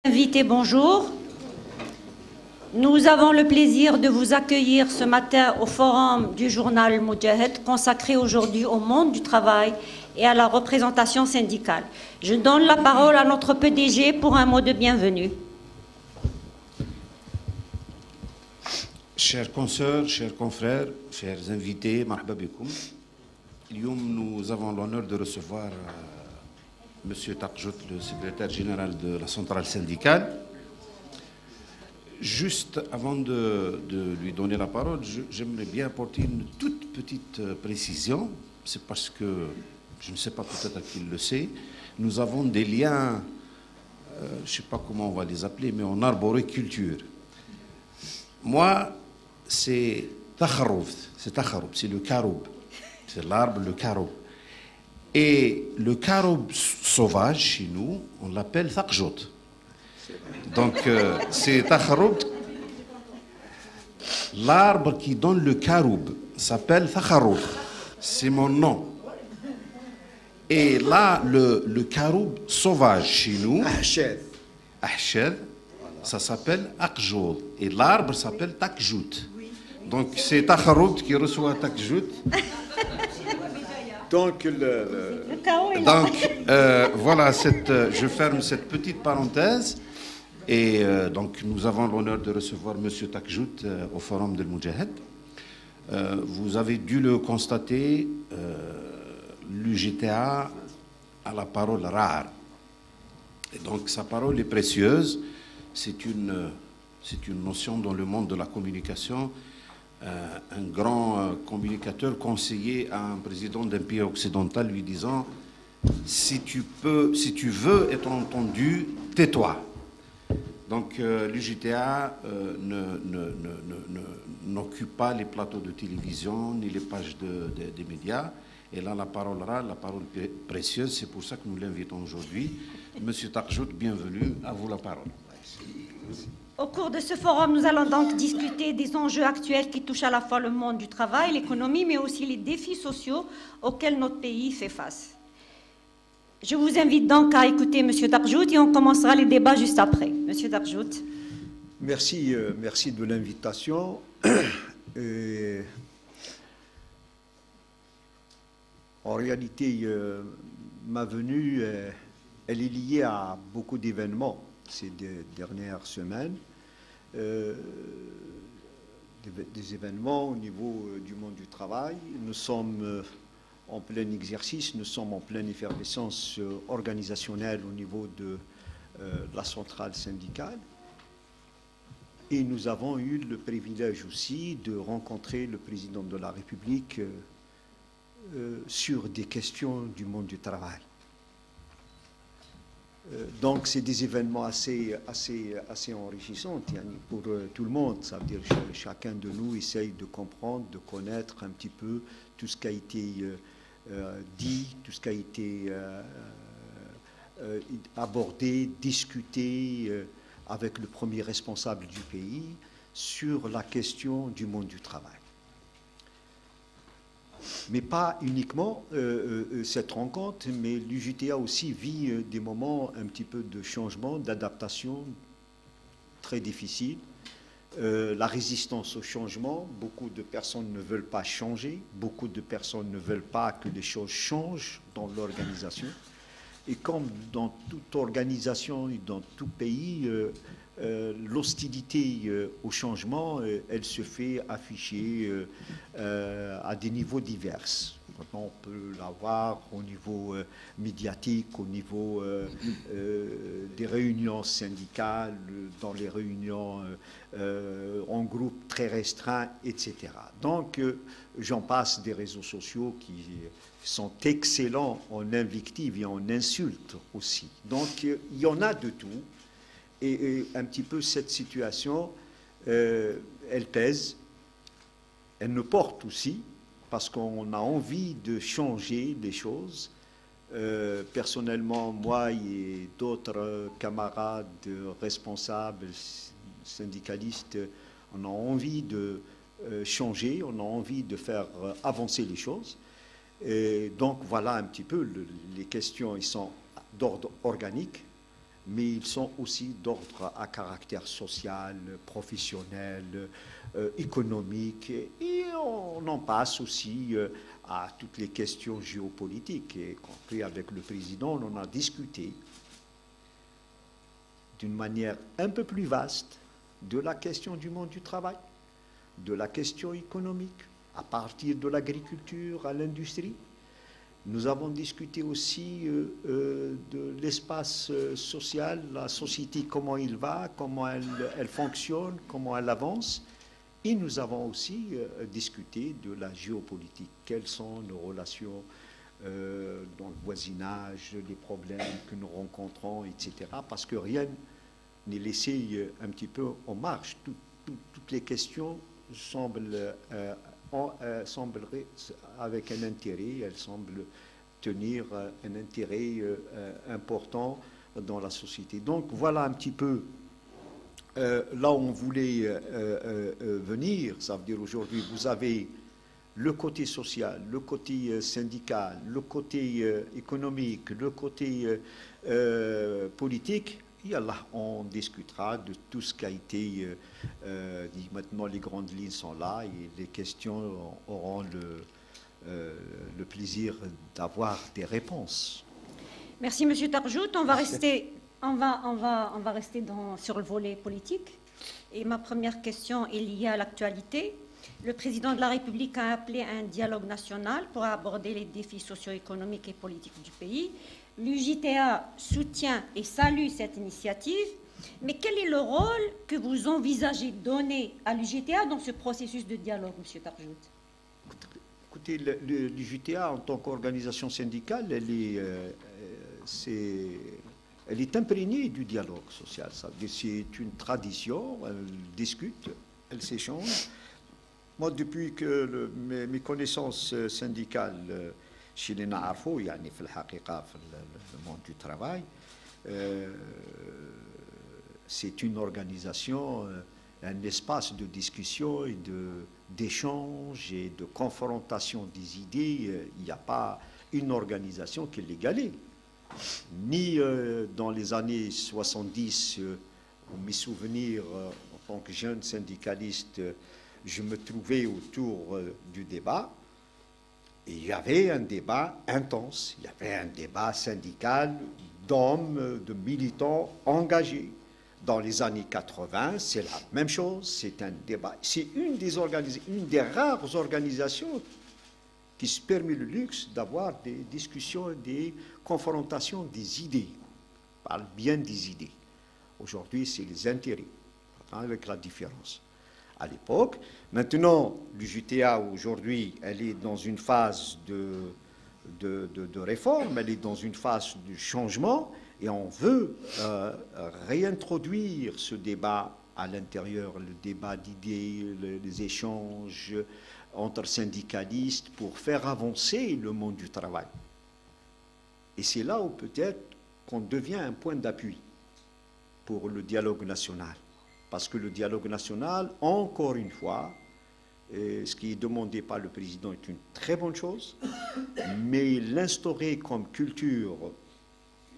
Invités, bonjour. Nous avons le plaisir de vous accueillir ce matin au forum du journal Moudjahid, consacré aujourd'hui au monde du travail et à la représentation syndicale. Je donne la parole à notre PDG pour un mot de bienvenue. Chers consoeurs, chers confrères, chers invités, marhaba bikoum. Nous avons l'honneur de recevoir M. Taqjout, le secrétaire général de la centrale syndicale. Juste avant de lui donner la parole, j'aimerais bien apporter une toute petite précision. C'est parce que, je ne sais pas, peut-être qu'il le sait, nous avons des liens, je ne sais pas comment on va les appeler, mais en arboriculture. Moi, c'est takharoub, c'est le caroub, c'est l'arbre, le caroub. Et le caroub sauvage, chez nous, on l'appelle taqjout. Donc, c'est takharoub. L'arbre qui donne le caroub s'appelle takharoub. C'est mon nom. Et là, le caroub sauvage, chez nous, ahshed, ça s'appelle akjoud. Et l'arbre s'appelle takjout. Donc, c'est takharoub qui reçoit takjout. Donc, voilà, je ferme cette petite parenthèse. Et donc, nous avons l'honneur de recevoir M. Taqjout au forum de Moudjahid. Vous avez dû le constater, l'UGTA a la parole rare. Et donc, sa parole est précieuse. C'est une notion dans le monde de la communication. Un grand communicateur conseillait à un président d'un pays occidental lui disant « Si tu veux être entendu, tais-toi ». Donc l'UGTA n'occupe pas les plateaux de télévision ni les pages des médias. Et là, la parole rare, la parole précieuse, c'est pour ça que nous l'invitons aujourd'hui. Monsieur Taqjout, bienvenue, à vous la parole. Au cours de ce forum, nous allons donc discuter des enjeux actuels qui touchent à la fois le monde du travail, l'économie, mais aussi les défis sociaux auxquels notre pays fait face. Je vous invite donc à écouter M. Taqjout et on commencera les débats juste après. M. Taqjout. Merci de l'invitation. En réalité, ma venue, elle est liée à beaucoup d'événements ces dernières semaines. Des événements au niveau du monde du travail. Nous sommes en plein exercice, nous sommes en pleine effervescence organisationnelle au niveau de la centrale syndicale. Et nous avons eu le privilège aussi de rencontrer le président de la République sur des questions du monde du travail. Donc, c'est des événements assez enrichissants pour tout le monde. Ça veut dire que chacun de nous essaye de comprendre, de connaître un petit peu tout ce qui a été dit, tout ce qui a été abordé, discuté avec le premier responsable du pays sur la question du monde du travail. Mais pas uniquement cette rencontre, mais l'UGTA aussi vit des moments un petit peu de changement, d'adaptation très difficiles. La résistance au changement, beaucoup de personnes ne veulent pas changer, beaucoup de personnes ne veulent pas que les choses changent dans l'organisation. Et comme dans toute organisation et dans tout pays, l'hostilité au changement, elle se fait afficher à des niveaux divers. On peut l'avoir au niveau médiatique, au niveau des réunions syndicales, dans les réunions en groupe très restreint, etc. Donc, j'en passe des réseaux sociaux qui sont excellents en invective et en insultes aussi. Donc, il y en a de tout. Et un petit peu cette situation, elle pèse, elle nous porte aussi, parce qu'on a envie de changer les choses. Personnellement, moi et d'autres camarades responsables, syndicalistes, on a envie de changer, on a envie de faire avancer les choses. Et donc voilà un petit peu, les questions ils sont d'ordre organique, mais ils sont aussi d'ordre à caractère social, professionnel, économique, et on en passe aussi à toutes les questions géopolitiques, y compris avec le président, on en a discuté d'une manière un peu plus vaste de la question du monde du travail, de la question économique, à partir de l'agriculture à l'industrie. Nous avons discuté aussi de l'espace social, la société, comment il va, comment elle fonctionne, comment elle avance. Et nous avons aussi discuté de la géopolitique. Quelles sont nos relations dans le voisinage, les problèmes que nous rencontrons, etc. Parce que rien n'est laissé un petit peu en marche. Toutes les questions semblent avec un intérêt, elles semblent tenir un intérêt important dans la société. Donc voilà un petit peu là où on voulait venir. Ça veut dire aujourd'hui, vous avez le côté social, le côté syndical, le côté économique, le côté politique. Et là, on discutera de tout ce qui a été dit. Maintenant, les grandes lignes sont là et les questions auront le plaisir d'avoir des réponses. Merci, Monsieur Tarjout. On va rester, sur le volet politique. Et ma première question est liée à l'actualité. Le président de la République a appelé à un dialogue national pour aborder les défis socio-économiques et politiques du pays. L'UJTA soutient et salue cette initiative, mais quel est le rôle que vous envisagez donner à l'UJTA dans ce processus de dialogue, M. Tarjout? Écoutez, l'UJTA, en tant qu'organisation syndicale, elle est imprégnée du dialogue social. C'est une tradition, elle discute, elle s'échange. Moi, depuis que mes connaissances syndicales, chez les Naafo, yani في الحقيقة في le monde du travail, c'est une organisation, un espace de discussion et d'échange et de confrontation des idées. Il n'y a pas une organisation qui est l'égalée. Ni dans les années 70, mes souvenirs en tant que jeune syndicaliste, je me trouvais autour du débat. Et il y avait un débat intense, il y avait un débat syndical d'hommes, de militants engagés. Dans les années 80, c'est la même chose, c'est un débat. C'est une des rares organisations qui se permet le luxe d'avoir des discussions, des confrontations des idées. On parle bien des idées. Aujourd'hui, c'est les intérêts, avec la différence. À l'époque. Maintenant, l'UJTA, aujourd'hui, elle est dans une phase de réforme, elle est dans une phase de changement, et on veut réintroduire ce débat à l'intérieur, le débat d'idées, les échanges entre syndicalistes pour faire avancer le monde du travail. Et c'est là où peut-être qu'on devient un point d'appui pour le dialogue national. Parce que le dialogue national, encore une fois, ce qui est demandé par le président est une très bonne chose, mais l'instaurer comme culture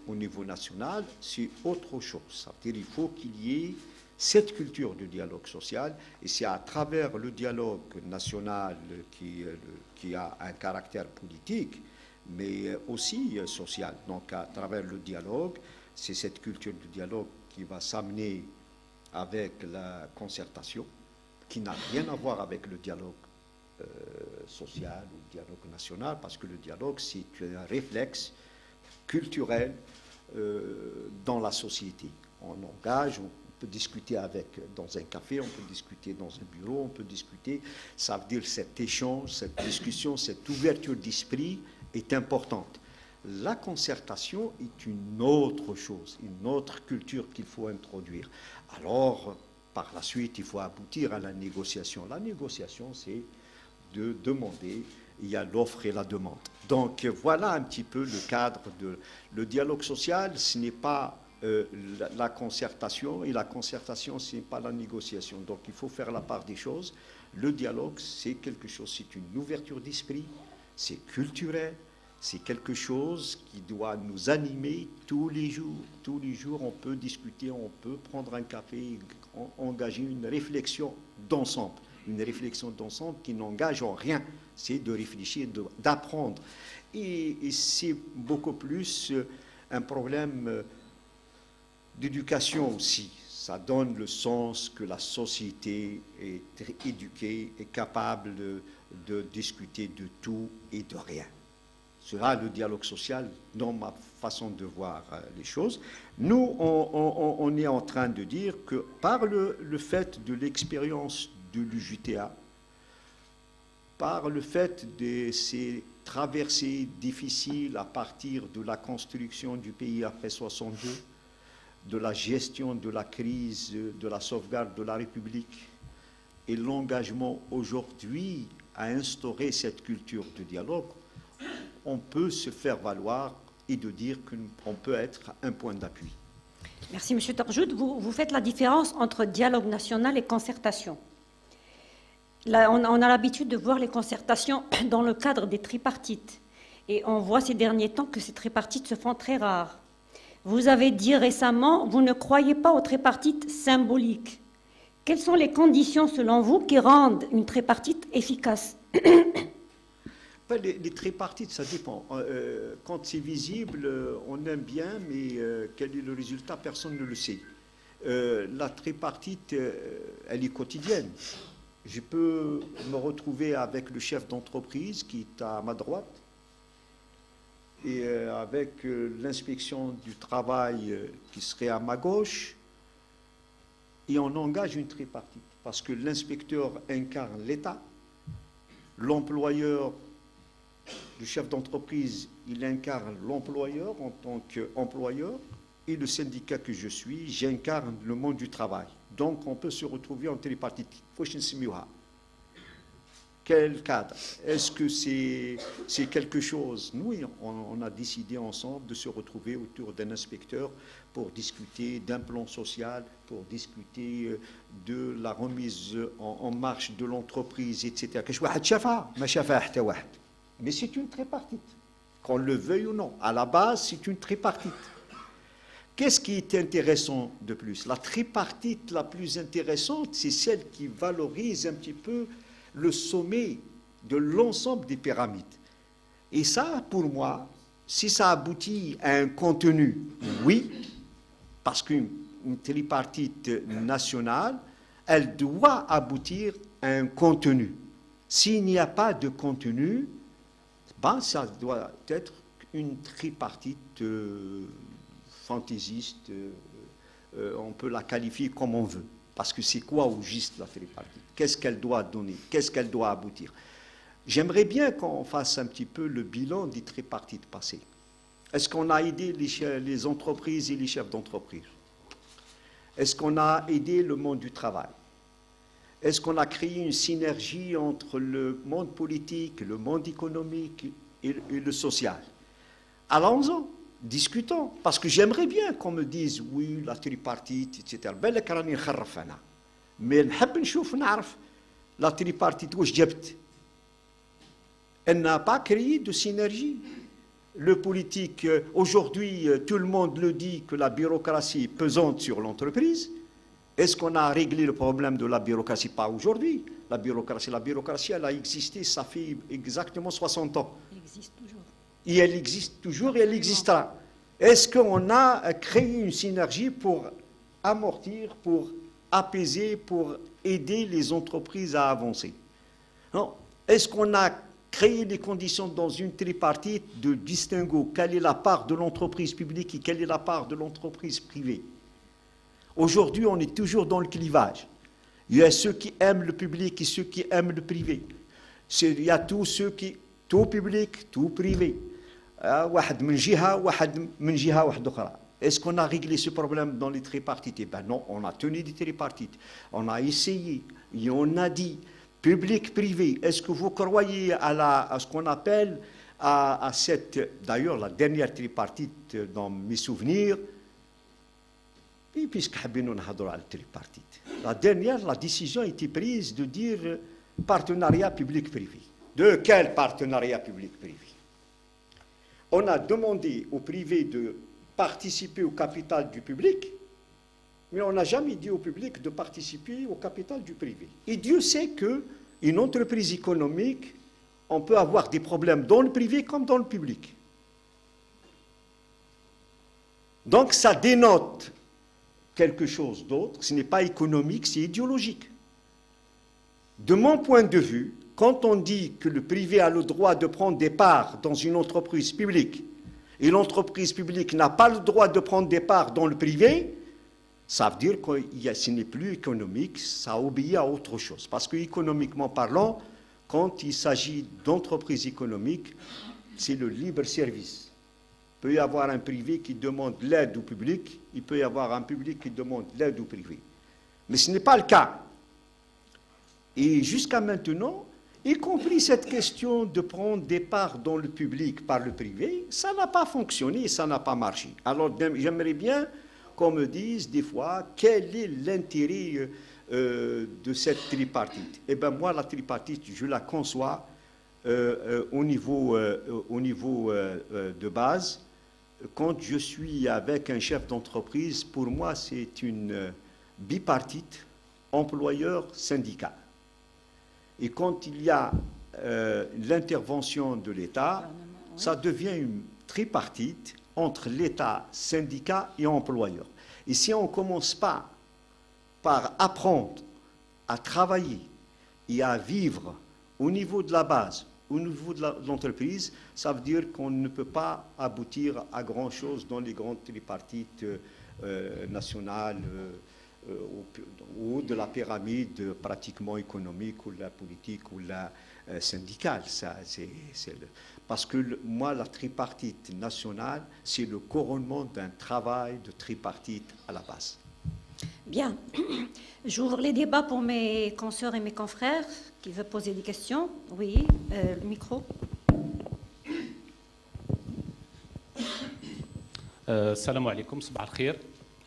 au niveau national, c'est autre chose. Ça veut dire qu'il faut qu'il y ait cette culture du dialogue social, et c'est à travers le dialogue national qui a un caractère politique, mais aussi social. Donc à travers le dialogue, c'est cette culture du dialogue qui va s'amener avec la concertation, qui n'a rien à voir avec le dialogue social ou le dialogue national, parce que le dialogue, c'est un réflexe culturel dans la société. On engage, on peut discuter dans un café, on peut discuter dans un bureau, on peut discuter. Ça veut dire cet échange, cette discussion, cette ouverture d'esprit est importante. La concertation est une autre chose, une autre culture qu'il faut introduire. Alors, par la suite, il faut aboutir à la négociation. La négociation, c'est de demander, il y a l'offre et la demande. Donc, voilà un petit peu le cadre de... Le dialogue social, ce n'est pas la concertation, et la concertation, ce n'est pas la négociation. Donc, il faut faire la part des choses. Le dialogue, c'est quelque chose, c'est une ouverture d'esprit, c'est culturel, C'est quelque chose qui doit nous animer tous les jours. Tous les jours, on peut discuter, on peut prendre un café, engager une réflexion d'ensemble. Une réflexion d'ensemble qui n'engage en rien. C'est de réfléchir, d'apprendre. Et c'est beaucoup plus un problème d'éducation aussi. Ça donne le sens que la société est éduquée, est capable de discuter de tout et de rien. Sera le dialogue social dans ma façon de voir les choses. Nous, on est en train de dire que par le fait de l'expérience de l'UJTA, par le fait de ces traversées difficiles à partir de la construction du pays après 62, de la gestion de la crise, de la sauvegarde de la République, et l'engagement aujourd'hui à instaurer cette culture de dialogue, on peut se faire valoir et de dire qu'on peut être un point d'appui. Merci, M. Tarjoud. Vous faites la différence entre dialogue national et concertation. Là, on a l'habitude de voir les concertations dans le cadre des tripartites. Et on voit ces derniers temps que ces tripartites se font très rares. Vous avez dit récemment, vous ne croyez pas aux tripartites symboliques. Quelles sont les conditions, selon vous, qui rendent une tripartite efficace? Les tripartites, ça dépend. Quand c'est visible, on aime bien, mais quel est le résultat? Personne ne le sait. La tripartite, elle est quotidienne. Je peux me retrouver avec le chef d'entreprise qui est à ma droite et avec l'inspection du travail qui serait à ma gauche, et on engage une tripartite parce que l'inspecteur incarne l'État, l'employeur, le chef d'entreprise, il incarne l'employeur en tant qu'employeur, et le syndicat que je suis, j'incarne le monde du travail. Donc on peut se retrouver en tripartite. Quel cadre? Est-ce que c'est quelque chose? Nous, on a décidé ensemble de se retrouver autour d'un inspecteur pour discuter d'un plan social, pour discuter de la remise en marche de l'entreprise, etc. Mais c'est une tripartite, qu'on le veuille ou non. À la base, c'est une tripartite. Qu'est-ce qui est intéressant de plus? La tripartite la plus intéressante, c'est celle qui valorise un petit peu le sommet de l'ensemble des pyramides. Et ça, pour moi, si ça aboutit à un contenu, oui, parce qu'une tripartite nationale, elle doit aboutir à un contenu. S'il n'y a pas de contenu, ben, ça doit être une tripartite fantaisiste, on peut la qualifier comme on veut. Parce que c'est quoi au juste la tripartite? Qu'est-ce qu'elle doit donner? Qu'est-ce qu'elle doit aboutir? J'aimerais bien qu'on fasse un petit peu le bilan des tripartites passées. Est-ce qu'on a aidé les entreprises et les chefs d'entreprise? Est-ce qu'on a aidé le monde du travail? Est-ce qu'on a créé une synergie entre le monde politique, le monde économique et le social? Allons-en, discutons, parce que j'aimerais bien qu'on me dise oui, la tripartite, etc. Mais نحب نشوف نعرف la tripartite واش جابت. Elle n'a pas créé de synergie. Le politique, aujourd'hui, tout le monde le dit que la bureaucratie est pesante sur l'entreprise. Est-ce qu'on a réglé le problème de la bureaucratie? Pas aujourd'hui. La bureaucratie, elle a existé, ça fait exactement 60 ans. Elle existe toujours. Et elle existe toujours et elle existera. Est-ce qu'on a créé une synergie pour amortir, pour apaiser, pour aider les entreprises à avancer? Non. Est-ce qu'on a créé les conditions dans une tripartite de distinguo? Quelle est la part de l'entreprise publique et quelle est la part de l'entreprise privée? Aujourd'hui, on est toujours dans le clivage. Il y a ceux qui aiment le public et ceux qui aiment le privé. Il y a tous ceux qui... tout public, tout privé. Est-ce qu'on a réglé ce problème dans les tripartites? Ben non, on a tenu des tripartites. On a essayé et on a dit public-privé. Est-ce que vous croyez à ce qu'on appelle à cette... D'ailleurs, la dernière tripartite, dans mes souvenirs, et puisque nous avons la tripartite, la dernière, la décision a été prise de dire partenariat public-privé. De quel partenariat public-privé? on a demandé au privé de participer au capital du public, mais on n'a jamais dit au public de participer au capital du privé. Et Dieu sait qu'une entreprise économique, on peut avoir des problèmes dans le privé comme dans le public. Donc ça dénote quelque chose d'autre, ce n'est pas économique, c'est idéologique. De mon point de vue, quand on dit que le privé a le droit de prendre des parts dans une entreprise publique, et l'entreprise publique n'a pas le droit de prendre des parts dans le privé, ça veut dire que ce n'est plus économique, ça obéit à autre chose. Parce qu'économiquement parlant, quand il s'agit d'entreprises économiques, c'est le libre service. Il peut y avoir un privé qui demande l'aide au public, il peut y avoir un public qui demande l'aide au privé. Mais ce n'est pas le cas. Et jusqu'à maintenant, y compris cette question de prendre des parts dans le public par le privé, ça n'a pas fonctionné, ça n'a pas marché. Alors j'aimerais bien qu'on me dise des fois quel est l'intérêt de cette tripartite. Eh bien moi, la tripartite, je la conçois au niveau de base. Quand je suis avec un chef d'entreprise, pour moi, c'est une bipartite employeur-syndicat. Et quand il y a l'intervention de l'État, ça devient une tripartite entre l'État, syndicat et employeur. Et si on ne commence pas par apprendre à travailler et à vivre au niveau de la base, au niveau de l'entreprise, ça veut dire qu'on ne peut pas aboutir à grand-chose dans les grandes tripartites nationales, au haut de la pyramide pratiquement économique ou la politique ou la syndicale. Parce que moi, la tripartite nationale, c'est le couronnement d'un travail de tripartite à la base. Bien. J'ouvre les débats pour mes consoeurs et mes confrères qui veulent poser des questions. Oui, le micro. السلام عليكم، صباح الخير.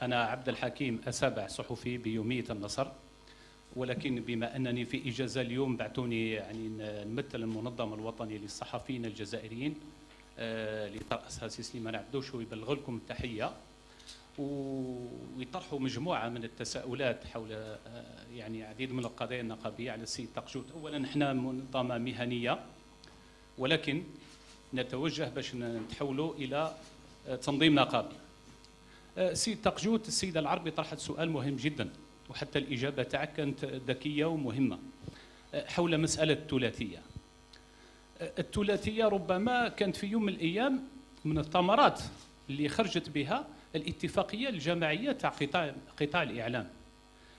أنا عبد الحكيم أسابع صحفي بيومية النصر، ولكن بما أنني في إجازة اليوم بعثوني يعني نمثل المنظمة الوطنية للصحفيين الجزائريين اللي ترأسها سي سليمان عبدوش، ويبلغ لكم التحية ويطرحوا مجموعة من التساؤلات حول يعني عديد من القضايا النقابية على السيد طقجوت. أولا نحن منظمة مهنية، ولكن نتوجه باش نتحولوا إلى تنظيم نقابي. سيد طقجوت، السيدة العربي طرحت سؤال مهم جدا، وحتى الإجابة تاعك كانت ذكية ومهمة حول مسألة الثلاثية. الثلاثية ربما كانت في يوم من الأيام من الثمرات اللي خرجت بها الاتفاقية الجماعية تاع قطاع الإعلام.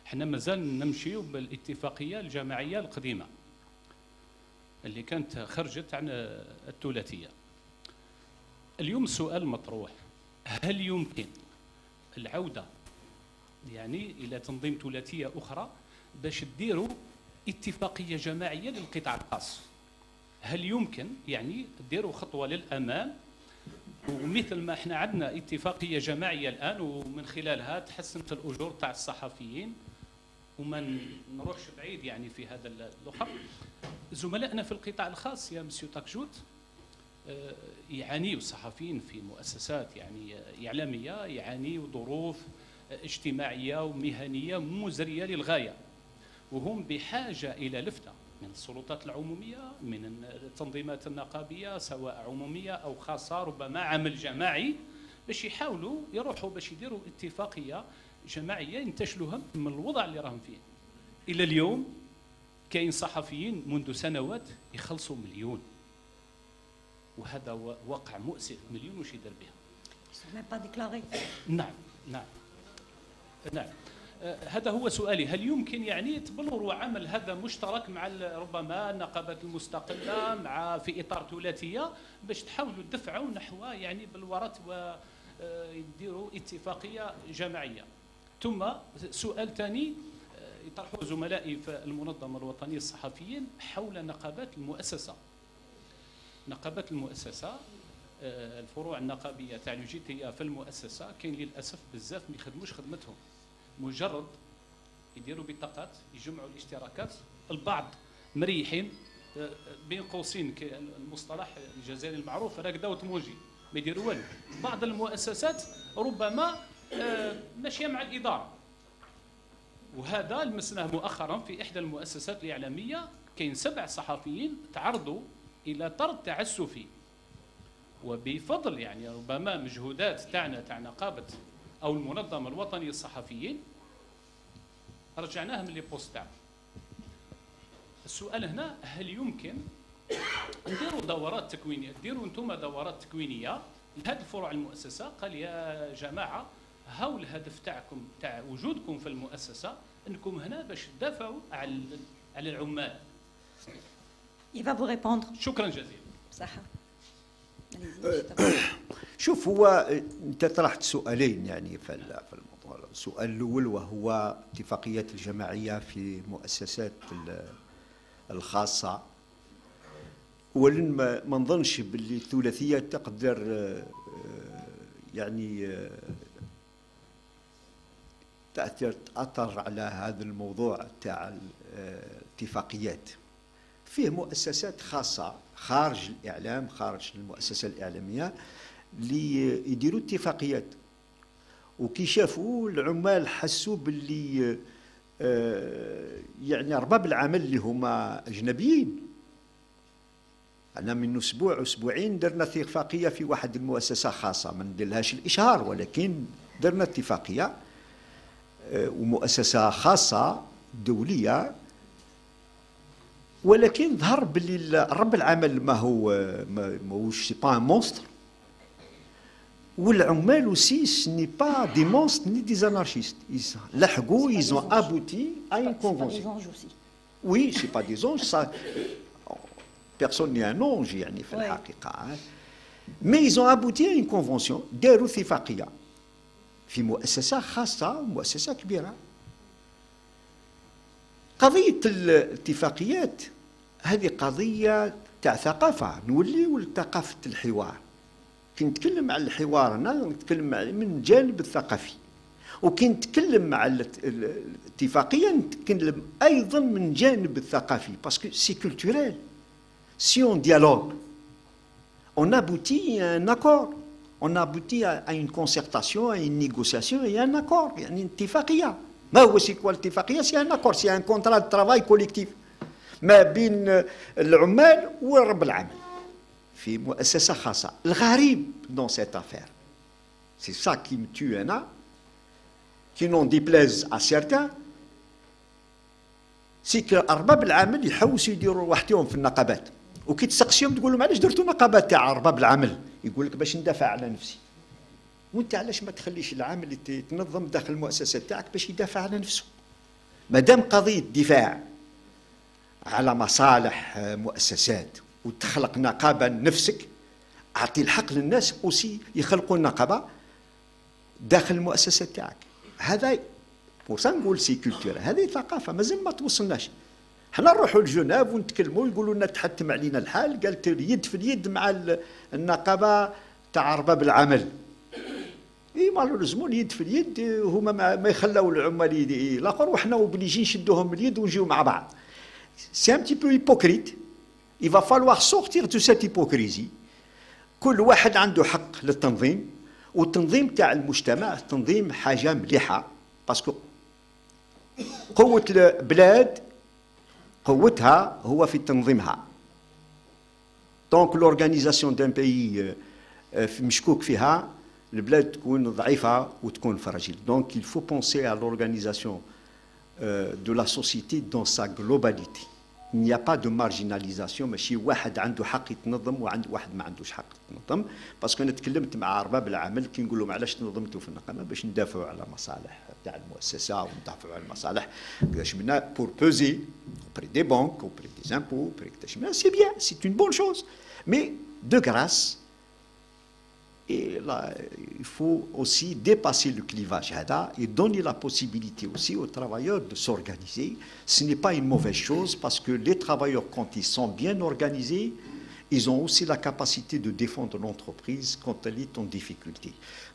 احنا مازال نمشي بالاتفاقية الجماعية القديمة اللي كانت خرجت عن الثلاثية. اليوم السؤال مطروح، هل يمكن العودة يعني إلى تنظيم ثلاثية أخرى باش تديروا اتفاقية جماعية للقطاع الخاص؟ هل يمكن يعني تديروا خطوة للأمام، ومثل ما احنا عندنا اتفاقية جماعية الآن ومن خلالها تحسنت الأجور تاع الصحفيين، وما نروحش بعيد يعني في هذا الأخر. زملائنا في القطاع الخاص يا مسيو طقجوت يعانيوا الصحفيين في مؤسسات يعني إعلامية، يعانيوا ظروف اجتماعية ومهنية مزرية للغاية، وهم بحاجة إلى لفتة من السلطات العمومية، من التنظيمات النقابية سواء عمومية أو خاصة، ربما عمل جماعي، باش يحاولوا يروحوا باش يديروا اتفاقية جماعية ينتشلوهم من الوضع اللي راهم فيه. إلى اليوم كاين صحفيين منذ سنوات يخلصوا مليون، وهذا واقع مؤسف. مليون وش يدير بها؟ نعم نعم نعم. هذا هو سؤالي، هل يمكن يعني تبلوروا عمل هذا مشترك مع ربما النقابات المستقلة مع في إطار ثلاثية باش تحاولوا تدفعوا نحو يعني بالورط ويديروا اتفاقية جماعية؟ ثم سؤال ثاني يطرحه زملائي في المنظمة الوطنية للصحفيين حول نقابات المؤسسة. نقابات المؤسسة، الفروع النقابية تاع الجيتية في المؤسسة كاين للأسف بزاف ما يخدموش خدمتهم، مجرد يديروا بطاقات يجمعوا الاشتراكات. البعض مريحين بين قوسين المصطلح الجزائري المعروف راكده وتموجي، ما يديروا والو. بعض المؤسسات ربما ماشيه مع الاداره، وهذا لمسناه مؤخرا في احدى المؤسسات الاعلاميه. كاين 7 صحفيين تعرضوا الى طرد تعسفي، وبفضل يعني ربما مجهودات تاعنا تاع نقابه او المنظمه الوطنيه للصحفيين رجعناهم لي بوست تاعهم. السؤال هنا، هل يمكن نديروا دورات تكوينيه، ديروا انتم دورات تكوينيه لهذه الفروع المؤسسه؟ قال يا جماعه هاو الهدف تاعكم تاع وجودكم في المؤسسه انكم هنا باش تدافعوا على العمال. Il va vous répondre. شكرا جزيلا. صحة. شوف، هو انت طرحت سؤالين يعني في الموضوع. السؤال الاول وهو اتفاقيات الجماعيه في المؤسسات الخاصه. اولا ما نظنش باللي الثلاثيه تقدر يعني تأثر على هذا الموضوع تاع الاتفاقيات. فيه مؤسسات خاصة خارج الإعلام، خارج المؤسسة الإعلامية، اللي يديروا اتفاقيات، وكي شافوا العمال حسوا باللي يعني أرباب العمل اللي هما أجنبيين. أنا من أسبوع أسبوعين درنا اتفاقية في واحد المؤسسة خاصة، ما نديرلهاش الإشهار، ولكن درنا اتفاقية ومؤسسة خاصة دولية، ولكن ظهر باللي رب العمل ماهوش سي با ان مونستر، والعمال اوسي سني با دي مونستر ني دي انارشيست. لحقوا يزون ابوتي ا اون كونفونسيون. وي سي با دي زونج، سا بيرسون ني ان اونج يعني في الحقيقة. مي يزون ابوتي ا اون كونفونسيون، داروا اتفاقية في مؤسسة خاصة ومؤسسة كبيرة. قضية الاتفاقيات هذه قضية تاع ثقافة، نوليو لثقافة الحوار. كي نتكلم على الحوار أنا نتكلم من الجانب الثقافي، وكي نتكلم مع الاتفاقية نتكلم أيضا من الجانب الثقافي، باسكو سي كولتوريل. سي اون ديالوج اون ابوتي ان اكور، اون ابوتي ا une concertation, à une négociation et un accord، يعني اتفاقية. ما هو سي كوا الاتفاقية؟ سي ان اكور، سي ان كونترا دو ترافاي كوليكتيف ما بين العمال ورب العمل في مؤسسة خاصة. الغريب دون سيت افير، سي سا كي me tue أنا، كي نون ديبلاز ا سيرتان، سي كو أرباب العمل يحوسوا يديروا وحدهم في النقابات، وكي تسقسيهم تقول لهم علاش درتوا نقابات تاع أرباب العمل؟ يقول لك باش ندافع على نفسي. وانت علاش ما تخليش العامل يتنظم داخل المؤسسه تاعك باش يدافع على نفسه؟ ما دام قضيه دفاع على مصالح مؤسسات وتخلق نقابه لنفسك، اعطي الحق للناس اوسي يخلقوا النقابه داخل المؤسسه تاعك. هذا بوسا نقول سي كولتور، هذه ثقافه مازال ما توصلناش. حنا نروحوا لجنيف ونتكلموا يقولوا لنا تحتم علينا الحال، قالت اليد في اليد مع النقابه تاع ارباب العمل. اي مالوريزمون اليد في اليد، هما ما يخلوا العمال الاخر، وحنا وبليجي نشدوهم اليد ونجيو مع بعض. سي ان بتي بو هيبوكريت. il va falloir sortir de cette hypocrisie. كل واحد عنده حق للتنظيم، والتنظيم تاع المجتمع التنظيم حاجه مليحه، باسكو قوه البلاد قوتها هو في تنظيمها. دونك لورغانيزاسيون دان بيي مشكوك فيها، البلاد تكون ضعيفه وتكون فراجيل. دونك il faut penser à l'organisation de la société dans sa globalité. Il n'y a pas de marginalisation، ماشي واحد عنده حق يتنظم وعند واحد ما عندوش حق يتنظم. باسكو انا تكلمت مع ارباب العمل كي نقول لهم علاش تنظمتوا في النقابه؟ باش ندافعوا على مصالح تاع المؤسسه وندافعوا على المصالح باش منا بور بوزي auprès des banques, auprès des impôts, auprès de Tachemina. C'est bien, c'est une bonne chose. Mais de grâce, et là, il faut aussi dépasser le clivage et donner la possibilité aussi aux travailleurs de s'organiser. Ce n'est pas une mauvaise chose, parce que les travailleurs, quand ils sont bien organisés, ils ont aussi la capacité de défendre l'entreprise quand elle est en difficulté.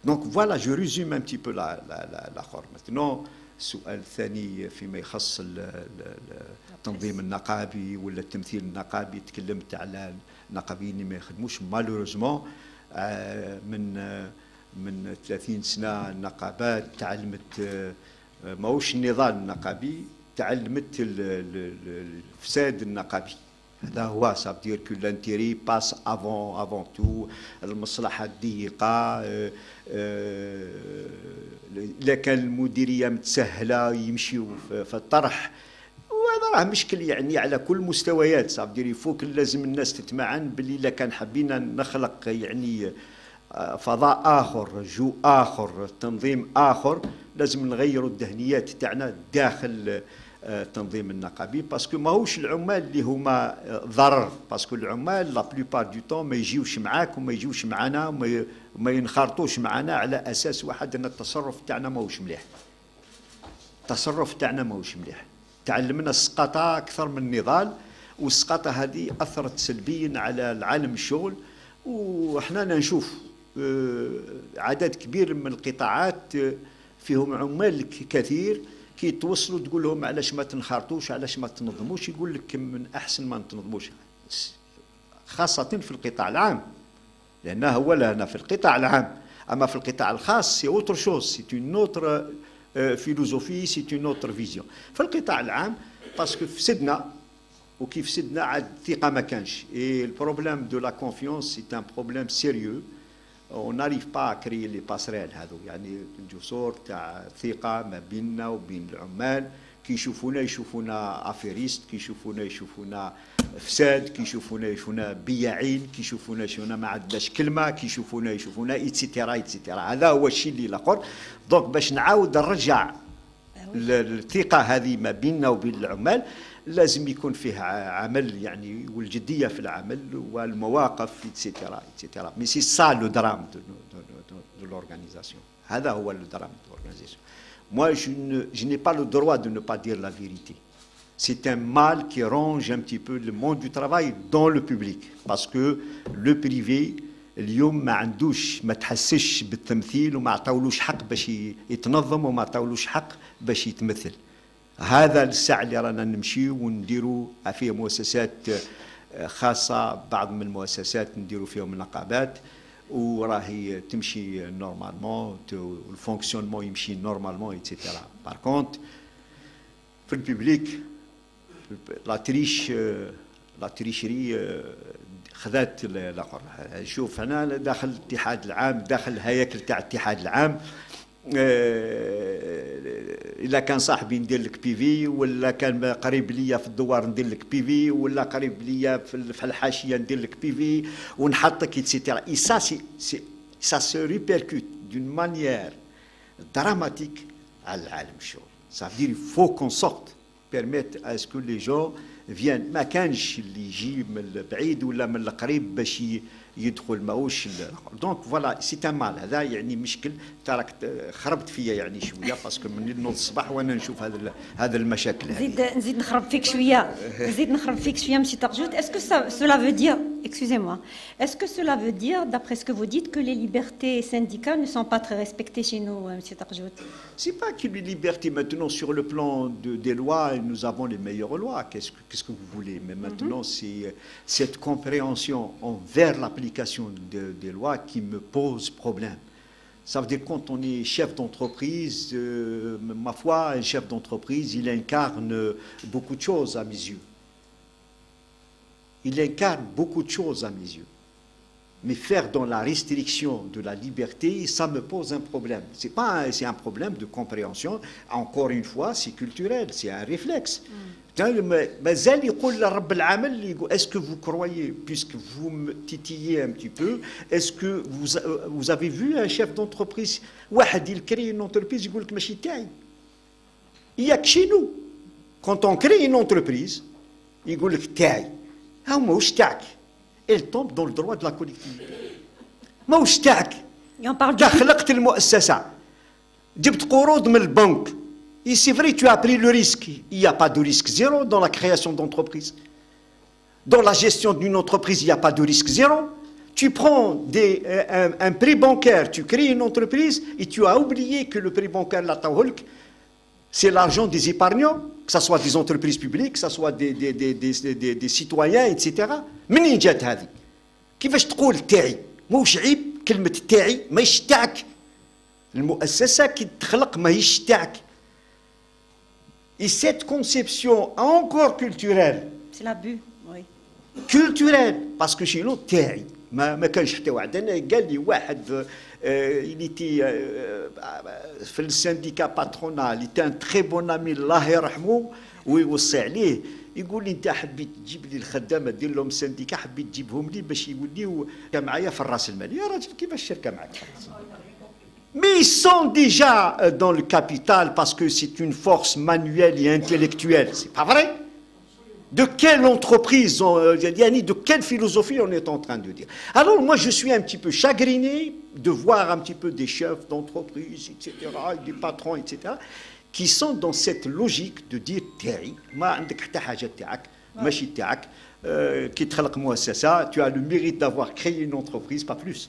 Donc voilà, je résume un petit peu la forme. Maintenant, السؤال الثاني فيما يخص التنظيم النقابي ولا التمثيل النقابي، تكلمت على النقابيين اللي ما يخدموش. مالوريزمون من 30 سنة النقابات تعلمت ماهوش النضال النقابي، تعلمت الفساد النقابي. هذا هو سابدير كو لانتيري باس افون تو، المصلحة الضيقة. إذا كان المديرية متسهلة يمشيوا في الطرح، وهذا راه مشكل يعني على كل مستويات. سابدير يفوك لازم الناس تتمعن باللي إلا كان حبينا نخلق يعني فضاء آخر، جو آخر، تنظيم آخر، لازم نغيروا الذهنيات تاعنا داخل التنظيم النقابي. باسكو ماهوش العمال اللي هما ضرر، باسكو العمال لا بلوبار دو طون ما يجيوش معاك وما يجيوش معنا وما ينخرطوش معنا على اساس واحد ان التصرف تاعنا ماهوش مليح. التصرف تاعنا ماهوش مليح. تعلمنا السقطه اكثر من النضال، والسقطه هذه اثرت سلبيا على العالم الشغل. وحنا نشوف عدد كبير من القطاعات فيهم عمال كثير، كي توصلوا تقول لهم علاش ما تنخرطوش، علاش ما تنظموش، يقول لك من احسن ما نتنظموش، خاصه في القطاع العام، لانه هو لنا في القطاع العام. اما في القطاع الخاص سي اوتر شوز، سي اون اوتر فيلوزوفي، سي اون اوتر فيزيون. في القطاع العام باسكو فسدنا، وكيف فسدنا عاد الثقه ما كانش. اي البروبليم دو لا كونفيونس سي ان بروبليم سيريو. on n'arrive pas à créer les passerelles هذو، يعني الجسور تاع ثقة ما بيننا وبين العمال. كي يشوفونا افيريست، كي يشوفونا فساد، كي يشوفونا بياعين، كي يشوفونا ما عندناش كلمة، كي يشوفونا ايتسيتيرا ايتسيتيرا. هذا هو الشيء اللي الاخر. دونك باش نعاود نرجع الثقة هذه ما بيننا وبين العمال، لازم يكون فيه عمل يعني، والجديه في العمل والمواقف ايتترا ايتترا. مي سي سا لو درام دو لورغانيزاسيون. هذا هو لو درام دو لورغانيزاسيون. Moi, je n'ai pas le droit de ne pas dire la vérité. C'est un mal qui ronge un petit peu le monde du travail dans le public, parce que le privé اليوم ما عندوش، ما تحسش بالتمثيل، وما عطاولوش حق باش يتنظم، وما عطاولوش حق باش يتمثل. هذا الساعة اللي رانا نمشيو ونديروا فيه مؤسسات خاصة، بعض من المؤسسات نديروا فيهم نقابات، وراهي تمشي نورمالمون، الفونكسيونمون يمشي نورمالمون ايتترا. بار كونت في الببليك لا تريشري خذات الاخر. شوف هنا داخل الاتحاد العام، داخل الهياكل تاع الاتحاد العام، إلا كان صاحبي ندير لك بيفي، ولا كان قريب ليا في الدوار ندير لك بيفي، ولا قريب ليا في الحاشية ندير لك بيفي ونحطك ايتترا. اي سا سو ريبيركوت دون مانيير دراماتيك على العالم الشغل. Ça veut dire il faut qu'on sorte, permettre à ce que les gens viennent. ما كانش اللي يجي من البعيد ولا من القريب باش يدخل، ماهوش. دونك فوالا سي ان مال. هذا يعني مشكل تراك خربت فيا يعني شويه، باسكو من نوض الصباح وانا نشوف هذا المشاكل. نزيد نخرب فيك شويه، مسي Tarjout. Est-ce que cela veut dire, excusez-moi, est-ce que cela veut dire, d'après ce que vous dites, que les libertés syndicales ne sont pas très respectées chez nous, monsieur Tarjout? C'est pas que les libertés maintenant sur le plan des lois, nous avons les meilleures lois. Qu'est-ce que vous voulez? Mais maintenant c'est cette compréhension envers l'application des lois qui me pose problème. Ça veut dire quand on est chef d'entreprise, ma foi, un chef d'entreprise, il incarne beaucoup de choses à mes yeux. Il incarne beaucoup de choses à mes yeux. Mais faire dans la restriction de la liberté, ça me pose un problème. C'est un problème de compréhension. Encore une fois, c'est culturel, c'est un réflexe. مازال يقول لرب العمل، est-ce que vous croyez, puisque vous me titillez un petit peu, est-ce que vous avez vu un chef d'entreprise واحد يكري une entreprise يقول لك ماشي تاعي؟ Il y a que chez nous, quand on crée une entreprise يقول لك تاعي، ها ماهوش تاعك. Elle tombe dans le droit de la collectivité. ماهوش تاعك. خلقت المؤسسة، جبت قروض من البنك. Et c'est vrai, tu as pris le risque. Il n'y a pas de risque zéro dans la création d'entreprise. Dans la gestion d'une entreprise, il n'y a pas de risque zéro. Tu prends un prêt bancaire, tu crées une entreprise et tu as oublié que le prêt bancaire, c'est l'argent des épargnants, que ce soit des entreprises publiques, que ce soit des citoyens, etc. منين جات هذه؟ كيفاش تقول تاعي؟ موش عيب كلمة تاعي ماهيش تاعك. المؤسسة كي تخلق ماهيش تاعك. Et cette conception encore culturelle. C'est l'abus, oui. Culturelle, parce que chez nous تاعي ما كانش حتى واحد. انا قال لي واحد il était في السانديكا باترونال, il était un très bon ami الله يرحمه ويوصي عليه, يقول لي انت حبيت تجيب لي الخدامه دير لهم سانديكا, حبيت تجيبهم لي باش يوليو معايا في الراس المال. يا راجل كيفاش الشركه معاك؟ Mais ils sont déjà dans le capital parce que c'est une force manuelle et intellectuelle. C'est pas vrai? De quelle entreprise, de quelle philosophie on est en train de dire? Alors moi je suis un petit peu chagriné de voir un petit peu des chefs d'entreprise, etc., des patrons, etc., qui sont dans cette logique de dire تاعي ما عندك حتى حاجه تاعك ماشي تاعك. Qui تخلق مؤسسة, tu as le mérite d'avoir créé une entreprise, pas plus.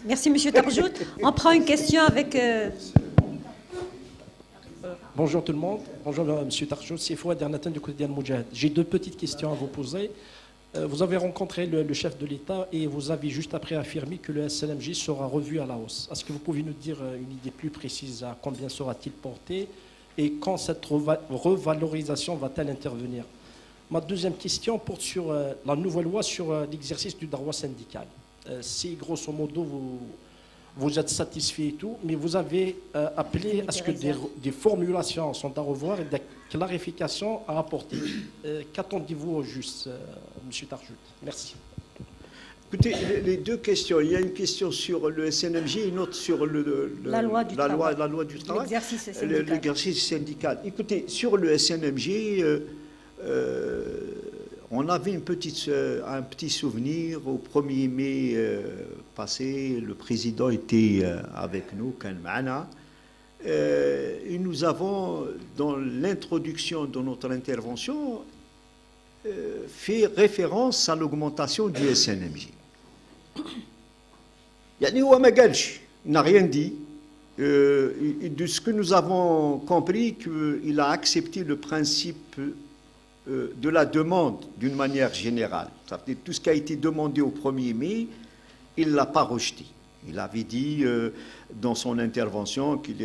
Merci Monsieur Tarjout. On prend une question avec... Bonjour tout le monde. Bonjour Monsieur Tarjout. C'est Fouad Ernatan du quotidien Moudjahid. J'ai deux petites questions à vous poser. Vous avez rencontré le chef de l'État et vous avez juste après affirmé que le SNMJ sera revu à la hausse. Est-ce que vous pouvez nous dire une idée plus précise à combien sera-t-il porté et quand cette revalorisation va-t-elle intervenir? Ma deuxième question porte sur la nouvelle loi sur l'exercice du droit syndical. Si grosso modo vous êtes satisfait et tout, mais vous avez appelé à ce que des formulations sont à revoir et des clarifications à apporter. Qu'attendez-vous au juste, M. Tarjout? Merci. Écoutez, les deux questions. Il y a une question sur le SNMJ et une autre sur la loi du travail. L'exercice syndical. Écoutez, sur le SNMJ, on avait un petit souvenir au 1er mai passé, le président était avec nous, et nous avons, dans l'introduction de notre intervention, fait référence à l'augmentation du SNMJ. Il n'a rien dit. De ce que nous avons compris, qu'il a accepté le principe de la demande d'une manière générale. Tout ce qui a été demandé au 1er mai, il ne l'a pas rejeté. Il avait dit dans son intervention qu'il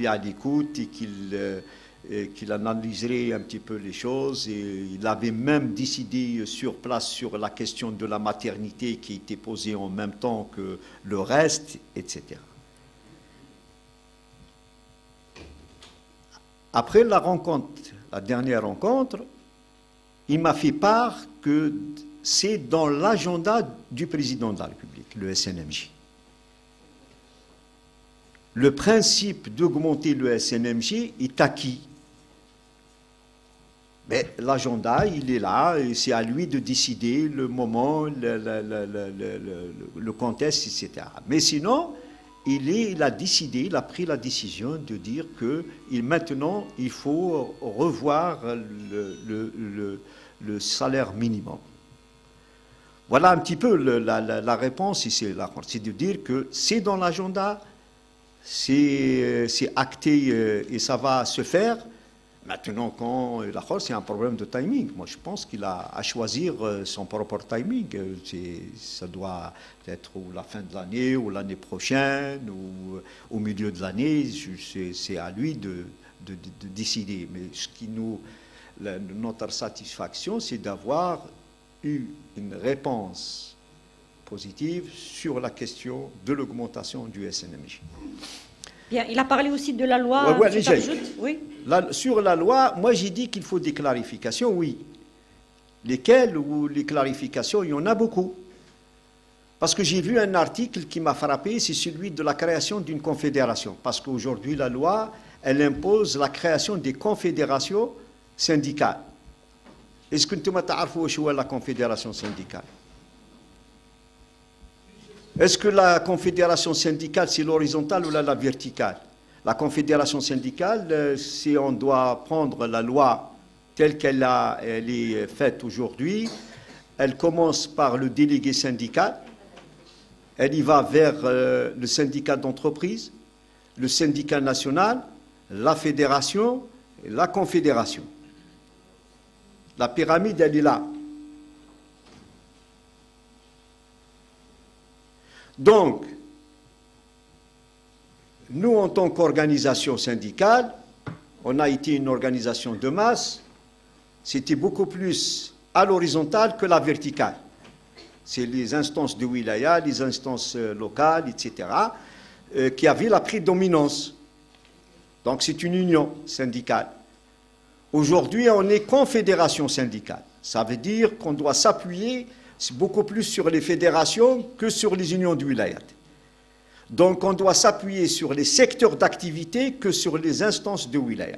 est à l'écoute et qu'il analyserait un petit peu les choses. Et il avait même décidé sur place sur la question de la maternité qui était posée en même temps que le reste, etc. Après la rencontre, la dernière rencontre, il m'a fait part que c'est dans l'agenda du président de la République, le SNMJ. Le principe d'augmenter le SNMJ est acquis. Mais l'agenda, il est là, et c'est à lui de décider le moment, le contexte, etc. Mais sinon, il a décidé, il a pris la décision de dire que maintenant, il faut revoir le salaire minimum. Voilà un petit peu la réponse ici. C'est de dire que c'est dans l'agenda, c'est acté et ça va se faire. Maintenant, quand c'est un problème de timing. Moi, je pense qu'il a à choisir son propre timing. Ça doit être ou la fin de l'année, ou l'année prochaine, ou au milieu de l'année. C'est à lui de décider. Mais notre satisfaction, c'est d'avoir eu une réponse positive sur la question de l'augmentation du SNMJ. Bien, il a parlé aussi de la loi. Oui. Sur la loi, moi j'ai dit qu'il faut des clarifications, oui. Lesquelles ou les clarifications, il y en a beaucoup. Parce que j'ai vu un article qui m'a frappé, c'est celui de la création d'une confédération. Parce qu'aujourd'hui, la loi, elle impose la création des confédérations syndicales. Est-ce que tu m'as la confédération syndicale? Est-ce que la confédération syndicale, c'est l'horizontale ou la verticale? La confédération syndicale, si on doit prendre la loi telle qu'elle est faite aujourd'hui, elle commence par le délégué syndical, elle y va vers le syndicat d'entreprise, le syndicat national, la fédération et la confédération. La pyramide, elle est là. Donc, nous, en tant qu'organisation syndicale, on a été une organisation de masse. C'était beaucoup plus à l'horizontale que la verticale. C'est les instances de wilaya, les instances locales, etc., qui avaient la prédominance. Donc c'est une union syndicale. Aujourd'hui, on est confédération syndicale. Ça veut dire qu'on doit s'appuyer beaucoup plus sur les fédérations que sur les unions de wilayat. Donc on doit s'appuyer sur les secteurs d'activité que sur les instances de wilaya.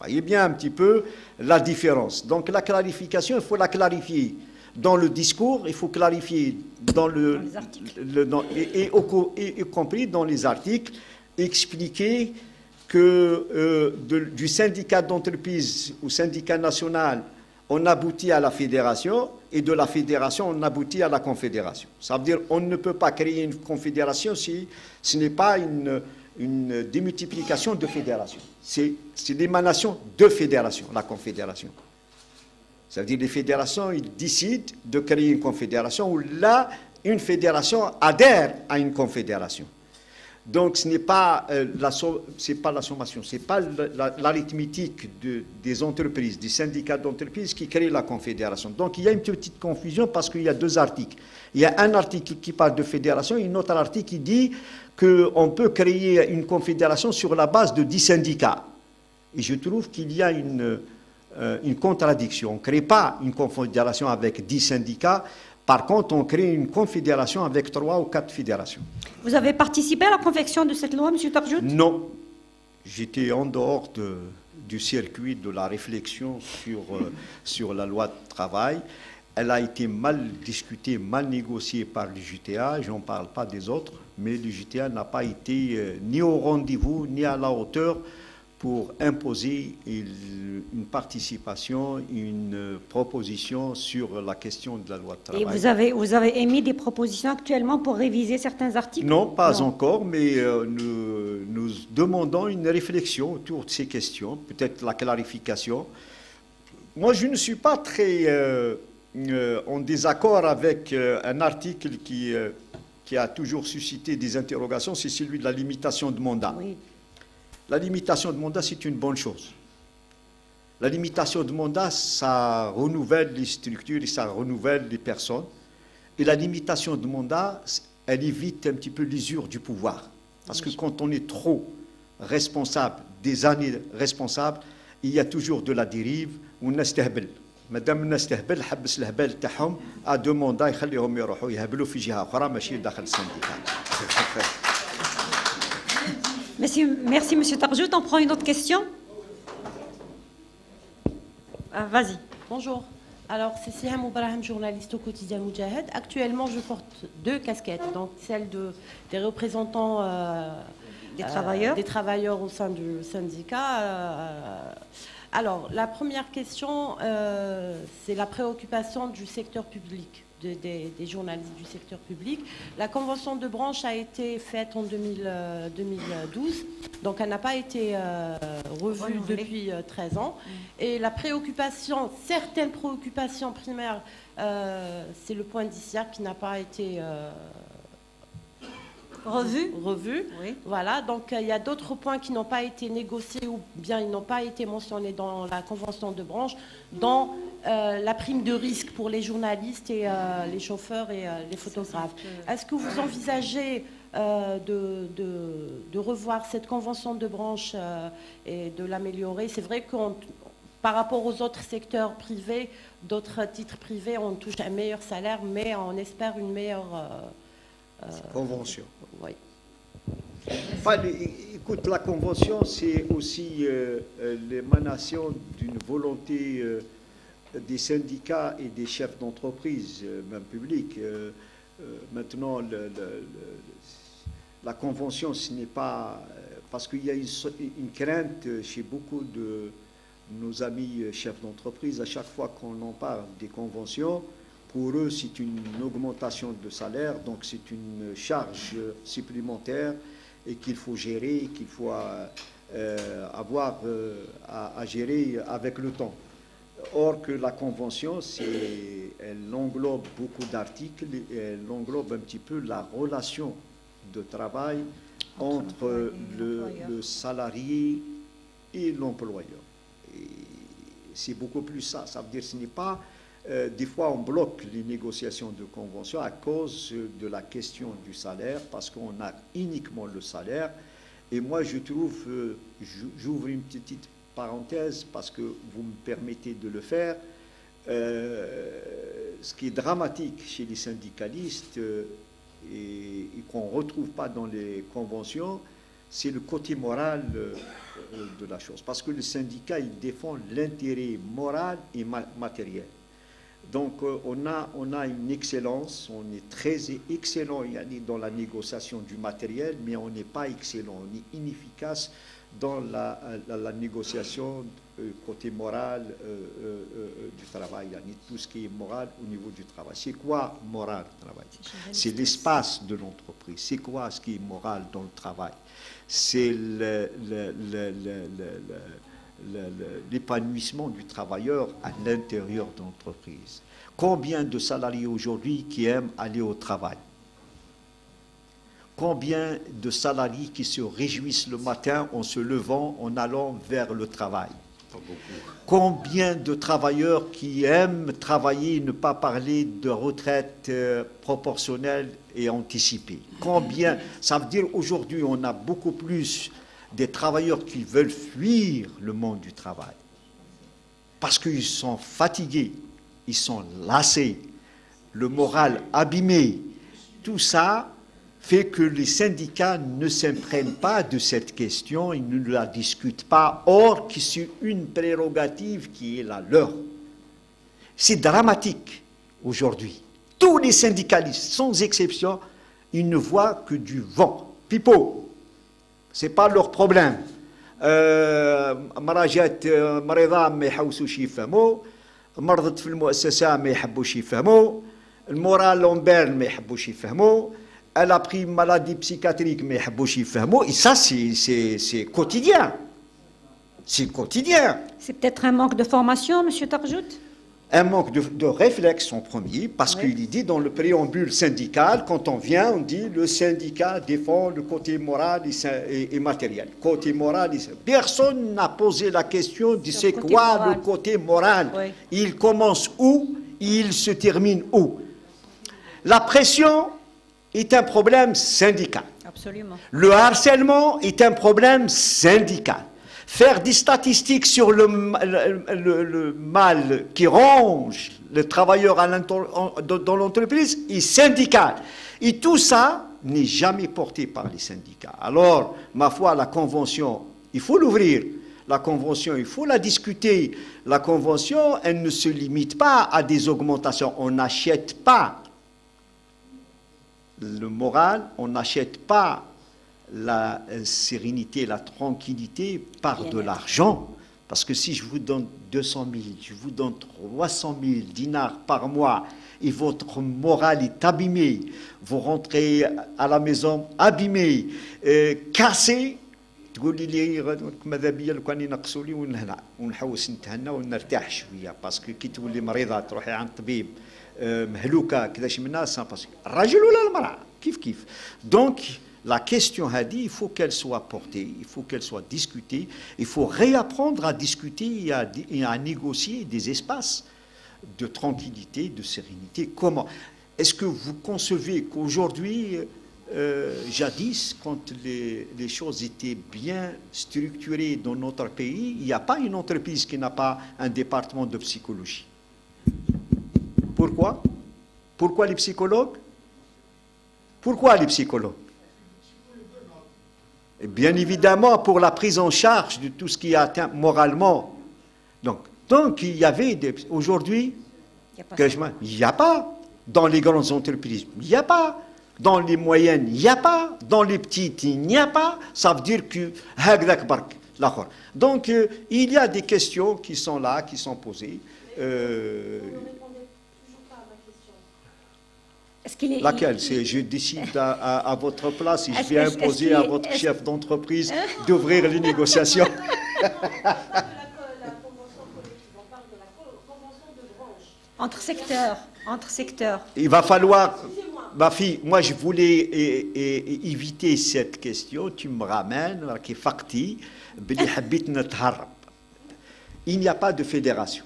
Voyez bien un petit peu la différence. Donc la clarification, il faut la clarifier dans le discours, il faut clarifier dans les articles. Y compris dans les articles, expliquer que du syndicat d'entreprise au syndicat national, on aboutit à la fédération, et de la fédération, on aboutit à la confédération. Ça veut dire qu'on ne peut pas créer une confédération si ce n'est pas une démultiplication de fédérations. C'est l'émanation de fédérations, la confédération. Ça veut dire que les fédérations, ils décident de créer une confédération où là, une fédération adhère à une confédération. Donc ce n'est pas, la sommation, ce n'est pas l'arithmétique des entreprises, des syndicats d'entreprises qui créent la confédération. Donc il y a une petite confusion parce qu'il y a deux articles. Il y a un article qui parle de fédération et un autre article qui dit qu'on peut créer une confédération sur la base de 10 syndicats. Et je trouve qu'il y a une contradiction. On ne crée pas une confédération avec 10 syndicats. Par contre, on crée une confédération avec 3 ou 4 fédérations. Vous avez participé à la confection de cette loi, M. Tarjout? Non. J'étais en dehors du circuit de la réflexion sur la loi de travail. Elle a été mal discutée, mal négociée par le JTA. Je n'en parle pas des autres, mais le JTA n'a pas été ni au rendez-vous, ni à la hauteur pour imposer une participation, une proposition sur la question de la loi de travail. Et vous avez émis des propositions actuellement pour réviser certains articles? Non, pas encore, mais nous demandons une réflexion autour de ces questions, peut-être la clarification. Moi, je ne suis pas très en désaccord avec un article qui a toujours suscité des interrogations, c'est celui de la limitation de mandat. Oui. La limitation de mandat, c'est une bonne chose. La limitation de mandat, ça renouvelle les structures et ça renouvelle les personnes. Et la limitation de mandat, elle évite un petit peu l'usure du pouvoir. Parce que quand on est trop responsable, des années responsable, il y a toujours de la dérive. On nastahbel. Madame nastahbel, habs l'hbel tahom, a deux mandats, يخليهم يروحوا يهبلوا في جهة أخرى ماشي داخل السندقة. Merci, M. Tarjout. On prend une autre question. Vas-y. Bonjour. Alors, c'est Siham Oubrahim, journaliste au quotidien Moudjahid. Actuellement, je porte 2 casquettes. Donc, celle des représentants des travailleurs au sein du syndicat. Alors, la première question, c'est la préoccupation du secteur public. Des journalistes du secteur public. La convention de branche a été faite en 2012, donc elle n'a pas été revue depuis 13 ans. Et la préoccupation, certaines préoccupations primaires, c'est le point d'ICIAC qui n'a pas été revu. Oui. Voilà, donc il y a d'autres points qui n'ont pas été négociés ou bien ils n'ont pas été mentionnés dans la convention de branche, dont la prime de risque pour les journalistes et les chauffeurs et les photographes. Est-ce que vous envisagez de revoir cette convention de branche et de l'améliorer? C'est vrai que par rapport aux autres secteurs privés, d'autres titres privés, on touche un meilleur salaire, mais on espère une meilleure convention. Oui. Enfin, écoute, la convention, c'est aussi l'émanation d'une volonté des syndicats et des chefs d'entreprise, même publics. Maintenant, la convention, ce n'est pas... parce qu'il y a une crainte chez beaucoup de nos amis chefs d'entreprise, à chaque fois qu'on en parle des conventions, pour eux, c'est une augmentation de salaire, donc c'est une charge supplémentaire et qu'il faut gérer, qu'il faut avoir à gérer avec le temps. Or que la convention, elle englobe beaucoup d'articles et elle englobe un petit peu la relation de travail entre le salarié et l'employeur. C'est beaucoup plus ça. Ça veut dire que ce n'est pas... des fois, on bloque les négociations de convention à cause de la question du salaire, parce qu'on a uniquement le salaire. Et moi, je trouve, j'ouvre une petite parenthèse, parce que vous me permettez de le faire, ce qui est dramatique chez les syndicalistes et qu'on ne retrouve pas dans les conventions, c'est le côté moral de la chose. Parce que le syndicat, il défend l'intérêt moral et matériel. Donc, on a une excellence, on est très excellent dans la négociation du matériel, mais on n'est pas excellent, on est inefficace dans la négociation côté moral du travail, tout ce qui est moral au niveau du travail. C'est quoi moral travail? C'est l'espace de l'entreprise. C'est quoi ce qui est moral dans le travail? C'est l'épanouissement du travailleur à l'intérieur de l'entreprise. Combien de salariés aujourd'hui qui aiment aller au travail? Combien de salariés qui se réjouissent le matin en se levant, en allant vers le travail? Pas beaucoup. Combien de travailleurs qui aiment travailler et ne pas parler de retraite proportionnelle et anticipée? Combien? Ça veut dire aujourd'hui, on a beaucoup plus des travailleurs qui veulent fuir le monde du travail parce qu'ils sont fatigués, ils sont lassés, le moral abîmé. Tout ça fait que les syndicats ne s'imprègnent pas de cette question, ils ne la discutent pas, or que c'est une prérogative qui est la leur. C'est dramatique aujourd'hui. Tous les syndicalistes, sans exception, ils ne voient que du vent. Pipo, ce n'est pas leur problème. مراجعت مريضة ما يحوسوش يفهموا، مرضت في المؤسسة ما يحبوش يفهموا، المورال لومبيرن ما يحبوش يفهموا، elle a pris une maladie psychiatrique mais يحبوش يفهموا. Et ça c'est quotidien. C'est quotidien. C'est peut-être un manque de formation, Monsieur Tarjout? Un manque de réflexe en premier, parce qu'il est dit dans le préambule syndical, quand on vient, on dit le syndicat défend le côté moral et matériel. Côté moral, personne n'a posé la question de c'est quoi le côté moral. Oui. Il commence où, il se termine où. La pression est un problème syndical. Absolument. Le harcèlement est un problème syndical. Faire des statistiques sur le mal qui ronge le travailleur dans l'entreprise est syndical. Et tout ça n'est jamais porté par les syndicats. Alors, ma foi, la convention, il faut l'ouvrir. La convention, il faut la discuter. La convention, elle ne se limite pas à des augmentations. On n'achète pas le moral, on n'achète pas la sérénité, la tranquillité par de l'argent. Parce que si je vous donne 200 000, je vous donne 300 000 dinars par mois et votre morale est abîmée, vous rentrez à la maison abîmé, cassé, تقولي لي ماذا بيا لو كان ينقصوا لي ونحوس نتهنى ونرتاح شويه باسكو كي تولي مريضه تروحي عند طبيب مهلوكه كذاش من الناس الرجل ولا المراه كيف دونك la question a dit, il faut qu'elle soit portée, il faut qu'elle soit discutée, il faut réapprendre à discuter et à négocier des espaces de tranquillité, de sérénité. Comment? Est-ce que vous concevez qu'aujourd'hui, jadis, quand les choses étaient bien structurées dans notre pays, il n'y a pas une entreprise qui n'a pas un département de psychologie? Pourquoi? Pourquoi les psychologues? Pourquoi les psychologues? Et bien évidemment, pour la prise en charge de tout ce qui est atteint moralement. Donc il y avait aujourd'hui, il n'y a pas dans les grandes entreprises, il n'y a pas dans les moyennes, il n'y a pas dans les petites, il n'y a pas. Ça veut dire que donc il y a des questions qui sont là, qui sont posées. Laquelle? Je décide à votre place et je vais imposer à votre chef d'entreprise d'ouvrir les négociations. Entre secteurs, entre secteurs. Il va falloir... Ma fille, moi je voulais éviter cette question. Tu me ramènes, il n'y a pas de fédération.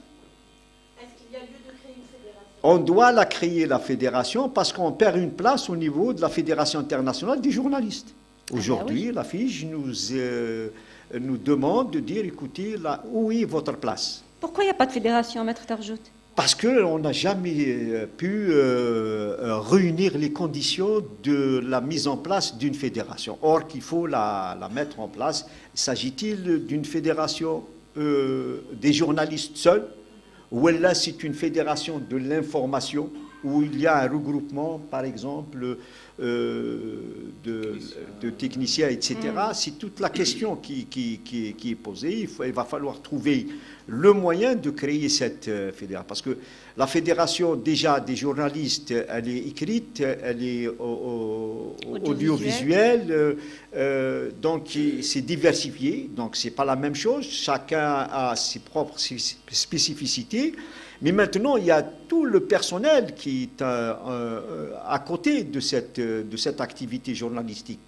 Est-ce qu'il y a lieu de créer une fédération? On doit la créer, la fédération, parce qu'on perd une place au niveau de la Fédération internationale des journalistes. Aujourd'hui, oui. la FIJ nous demande de dire, écoutez, là, où est votre place? Pourquoi il n'y a pas de fédération, Maître Tarjout? Parce qu'on n'a jamais pu réunir les conditions de la mise en place d'une fédération. Or, qu'il faut la mettre en place. S'agit-il d'une fédération des journalistes seuls, ou là c'est une fédération de l'information, où il y a un regroupement, par exemple, de techniciens, etc. C'est toute la question qui est posée. Il va falloir trouver le moyen de créer cette fédération. Parce que la fédération, déjà, des journalistes, elle est écrite, elle est audiovisuelle, donc c'est diversifié, donc c'est pas la même chose. Chacun a ses propres spécificités. Mais maintenant, il y a tout le personnel qui est à côté de cette activité journalistique.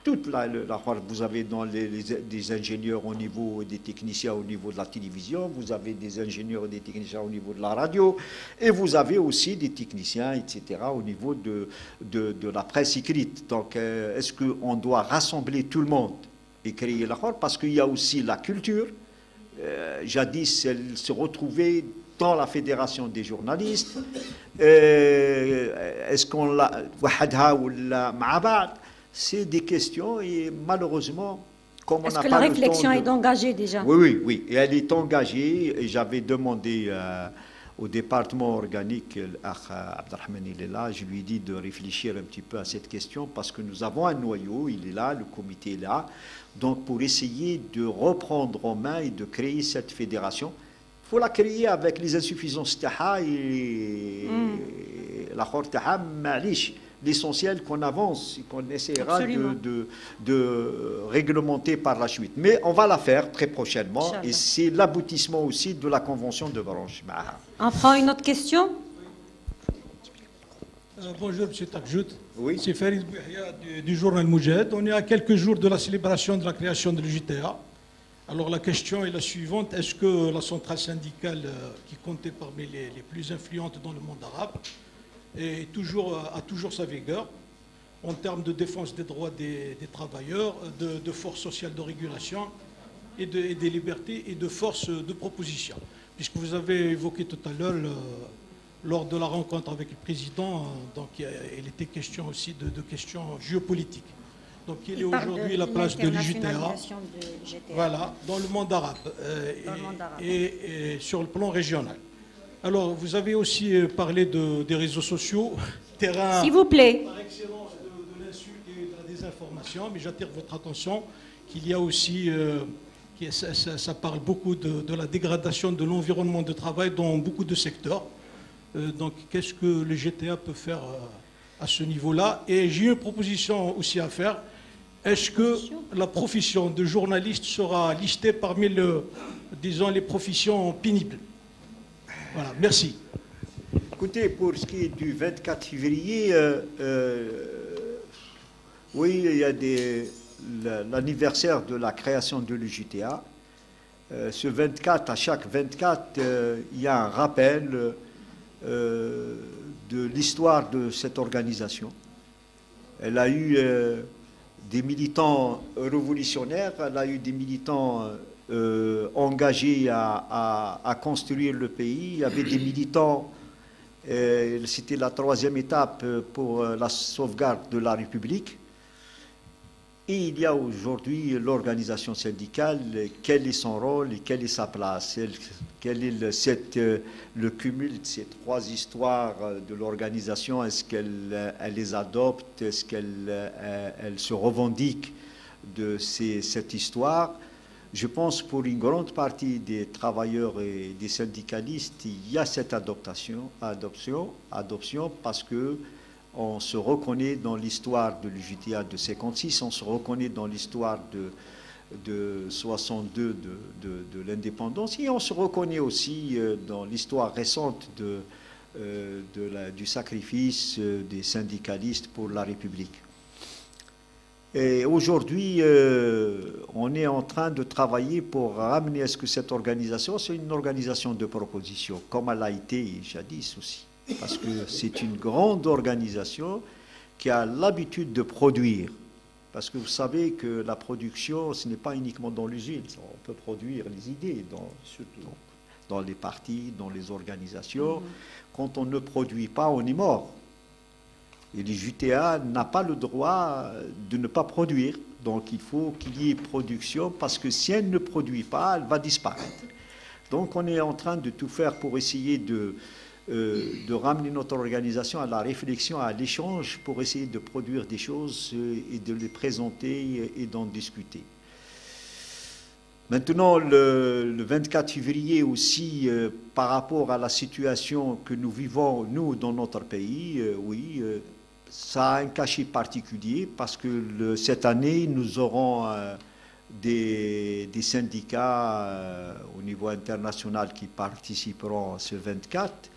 Vous avez des ingénieurs au niveau des techniciens au niveau de la télévision, vous avez des ingénieurs et des techniciens au niveau de la radio, et vous avez aussi des techniciens, etc., au niveau de la presse écrite. Donc, est-ce qu'on doit rassembler tout le monde et créer la Khor? Parce qu'il y a aussi la culture. Jadis, elle se retrouvait dans la fédération des journalistes. Est-ce qu'on l'a ou la ma'abad? C'est des questions et malheureusement, comme on n'a pas le temps... Est-ce que la réflexion est engagée déjà? Oui, et elle est engagée. Et j'avais demandé au département organique, Abdelrahman, il est là, je lui ai dit de réfléchir un petit peu à cette question parce que nous avons un noyau, il est là, le comité est là. Donc pour essayer de reprendre en main et de créer cette fédération, il faut la créer avec les insuffisances taha et la khor taha malish. L'essentiel qu'on avance et qu'on essaiera de réglementer par la suite. Mais on va la faire très prochainement et c'est l'aboutissement aussi de la convention de branche. On prend une autre question. Bonjour, M. Tarjout. Oui. C'est Farid Bouhia du journal Moujahid. On est à quelques jours de la célébration de la création de l'UJTA. Alors la question est la suivante. Est-ce que la centrale syndicale, qui comptait parmi les plus influentes dans le monde arabe, a toujours sa vigueur en termes de défense des droits des travailleurs, de force sociale de régulation et des libertés et de force de proposition? Puisque vous avez évoqué tout à l'heure, lors de la rencontre avec le président, donc il était question aussi de questions géopolitiques. Donc quelle est aujourd'hui la place de l'UJTA voilà, dans le monde arabe, et sur le plan régional? Alors, vous avez aussi parlé des réseaux sociaux, terrain s'il vous plaît par excellence de l'insulte et de la désinformation, mais j'attire votre attention qu'il y a aussi, ça parle beaucoup de la dégradation de l'environnement de travail dans beaucoup de secteurs. Donc, qu'est-ce que le GTA peut faire à ce niveau-là? Et j'ai une proposition aussi à faire. Est-ce que la profession de journaliste sera listée parmi les professions pénibles? Voilà, merci. Écoutez, pour ce qui est du 24 février, oui, il y a l'anniversaire de la création de l'UJTA. Ce 24, à chaque 24, il y a un rappel de l'histoire de cette organisation. Elle a eu des militants révolutionnaires, elle a eu des militants engagés à construire le pays. Il y avait des militants, c'était la troisième étape pour la sauvegarde de la République. Et il y a aujourd'hui l'organisation syndicale, quel est son rôle et quelle est sa place, quel est le cumul de ces trois histoires de l'organisation, est-ce qu'elle les adopte, est-ce qu'elle se revendique de cette histoire. Je pense pour une grande partie des travailleurs et des syndicalistes, il y a cette adoption parce que on se reconnaît dans l'histoire de l'UJTA de 56, on se reconnaît dans l'histoire de 62 de l'indépendance. Et on se reconnaît aussi dans l'histoire récente du sacrifice des syndicalistes pour la République. Et aujourd'hui, on est en train de travailler pour ramener à ce que cette organisation, c'est une organisation de proposition, comme elle a été jadis aussi. Parce que c'est une grande organisation qui a l'habitude de produire. Parce que vous savez que la production, ce n'est pas uniquement dans l'usine. On peut produire les idées, surtout dans les partis, dans les organisations. Quand on ne produit pas, on est mort. Et l'UJTA n'a pas le droit de ne pas produire. Donc il faut qu'il y ait production, parce que si elle ne produit pas, elle va disparaître. Donc on est en train de tout faire pour essayer de ramener notre organisation à la réflexion, à l'échange, pour essayer de produire des choses et de les présenter et d'en discuter. Maintenant, le 24 février aussi, par rapport à la situation que nous vivons, nous, dans notre pays, oui, ça a un cachet particulier, parce que cette année, nous aurons des syndicats au niveau international qui participeront à ce 24.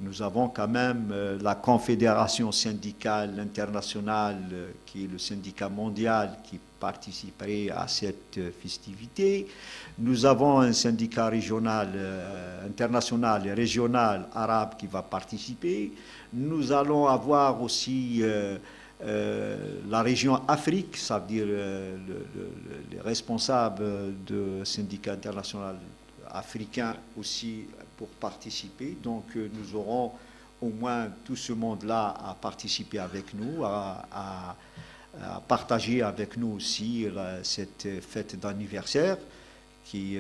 Nous avons quand même la Confédération syndicale internationale, qui est le syndicat mondial, qui participerait à cette festivité. Nous avons un syndicat régional, international et régional arabe qui va participer. Nous allons avoir aussi la région Afrique, ça veut dire les responsables de syndicats internationaux africains aussi pour participer. Donc nous aurons au moins tout ce monde-là à participer avec nous, à partager avec nous aussi cette fête d'anniversaire qui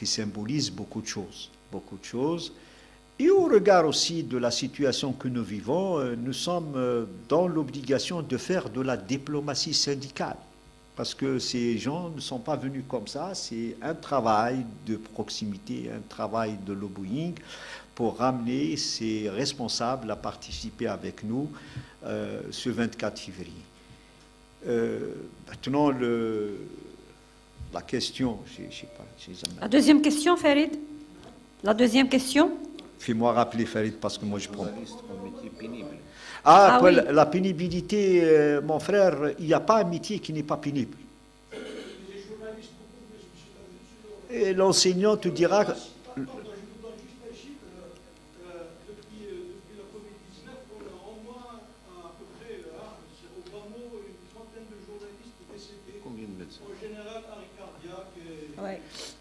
symbolise beaucoup de choses. Et au regard aussi de la situation que nous vivons, nous sommes dans l'obligation de faire de la diplomatie syndicale. Parce que ces gens ne sont pas venus comme ça, c'est un travail de proximité, un travail de lobbying pour ramener ces responsables à participer avec nous ce 24 février. Maintenant, la question, je ne sais pas. La deuxième question, Farid. La deuxième question. Fais-moi rappeler, Farid, parce que moi je prends. Ah, oui. La pénibilité, mon frère, il n'y a pas un métier qui n'est pas pénible. Et l'enseignant te dira...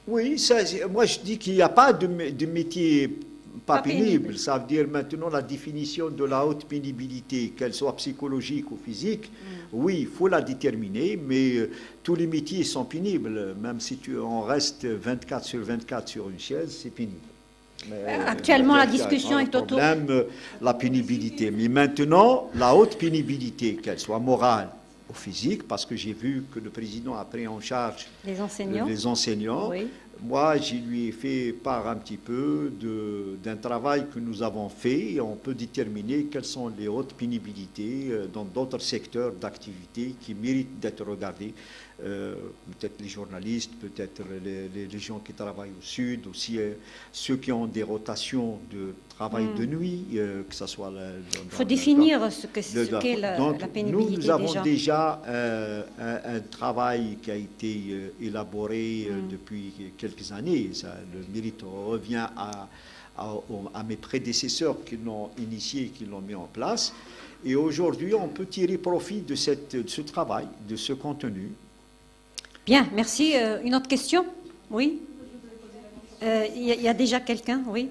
Oui, ça, moi je dis qu'il n'y a pas de métier pas pénible. Ça veut dire maintenant la définition de la haute pénibilité, qu'elle soit psychologique ou physique, oui, il faut la déterminer, mais tous les métiers sont pénibles. Même si on reste 24 sur 24 sur une chaise, c'est pénible. Mais, actuellement, la discussion est autour... La pénibilité. Mais maintenant, la haute pénibilité, qu'elle soit morale ou physique, parce que j'ai vu que le président a pris en charge les enseignants. Oui. Moi, je lui ai fait part un petit peu d'un travail que nous avons fait, et on peut déterminer quelles sont les hautes pénibilités dans d'autres secteurs d'activité qui méritent d'être regardés. Peut-être les journalistes, peut-être les gens qui travaillent au sud, aussi ceux qui ont des rotations de travail de nuit, que ce soit... Il faut définir ce qu'est la pénibilité. Nous avons déjà un travail qui a été élaboré depuis quelques années. Le mérite revient à mes prédécesseurs qui l'ont initié, qui l'ont mis en place. Et aujourd'hui, on peut tirer profit de ce travail, de ce contenu. Bien, merci. Une autre question? Oui. Il y a déjà quelqu'un? Oui.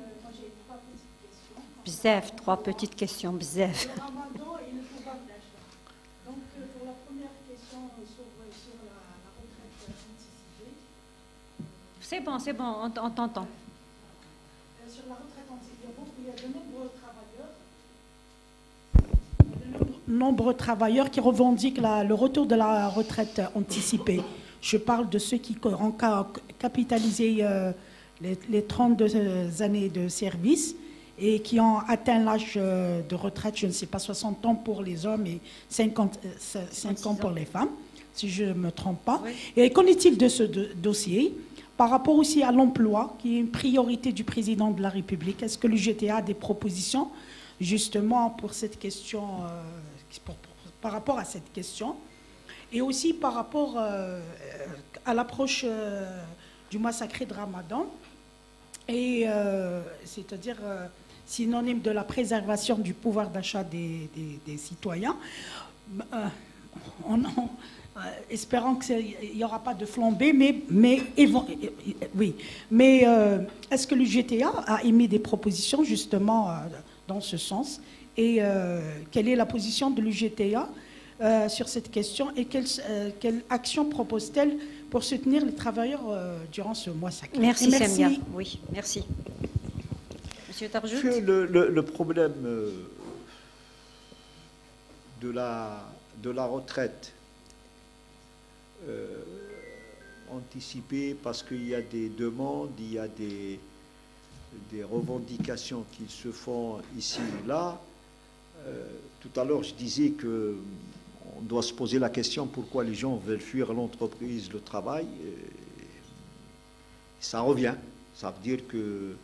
Bzef, 3 petites questions, bzef. C'est bon, on t'entend. Sur la retraite anticipée, il y a de nombreux travailleurs qui revendiquent le retour de la retraite anticipée. Je parle de ceux qui ont capitalisé les 32 années de service et qui ont atteint l'âge de retraite, je ne sais pas, 60 ans pour les hommes et 50 ans pour les femmes. si je ne me trompe pas. Oui. Et qu'en est-il de ce dossier par rapport aussi à l'emploi, qui est une priorité du président de la République? Est-ce que le GTA a des propositions justement pour cette question, par rapport à cette question? Et aussi par rapport à l'approche du mois sacré de Ramadan, et c'est-à-dire synonyme de la préservation du pouvoir d'achat des citoyens. Espérant qu'il n'y aura pas de flambée, oui. Mais est-ce que le GTA a émis des propositions justement dans ce sens? Et quelle est la position de l'UGTA sur cette question? Et quelle action propose-t-elle pour soutenir les travailleurs durant ce mois sacré? Merci, Samia. Oui, merci. Monsieur Tarjout. Le problème de la retraite anticipée, parce qu'il y a des demandes, il y a des revendications qui se font ici et là. Tout à l'heure, je disais que on doit se poser la question pourquoi les gens veulent fuir l'entreprise, le travail. Ça revient. Ça veut dire que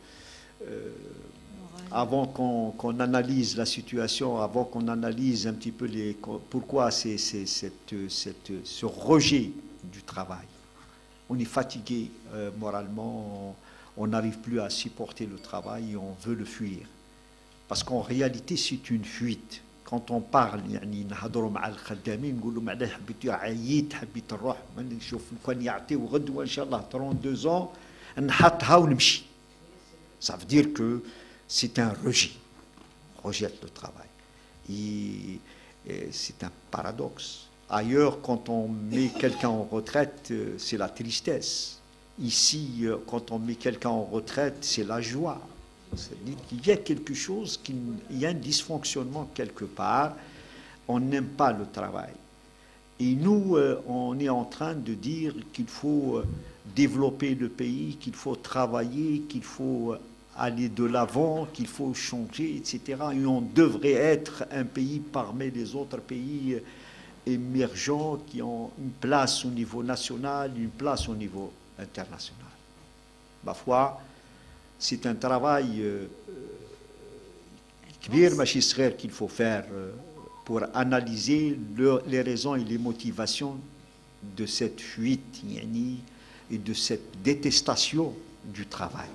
avant qu'on analyse la situation, avant qu'on analyse un petit peu pourquoi ce rejet du travail. On est fatigué moralement, on n'arrive plus à supporter le travail et on veut le fuir. Parce qu'en réalité, c'est une fuite. Quand on parle, نهضروا مع الخدامين نقولوا معلاه حبيت عييت حبيت نروح نشوف كان يعطيو غدوه ان شاء الله 32 ans نحطها ونمشي. Ça veut dire que c'est un rejet. On rejette le travail. Et c'est un paradoxe. Ailleurs, quand on met quelqu'un en retraite, c'est la tristesse. Ici, quand on met quelqu'un en retraite, c'est la joie. C'est-à-dire qu'il y a quelque chose, il y a un dysfonctionnement quelque part. On n'aime pas le travail. Et nous, on est en train de dire qu'il faut développer le pays, qu'il faut travailler, qu'il faut aller de l'avant, qu'il faut changer, etc. Et on devrait être un pays parmi les autres pays émergents qui ont une place au niveau national, une place au niveau international. Ma foi, c'est un travail qu'il faut faire pour analyser les raisons et les motivations de cette fuite et de cette détestation du travail.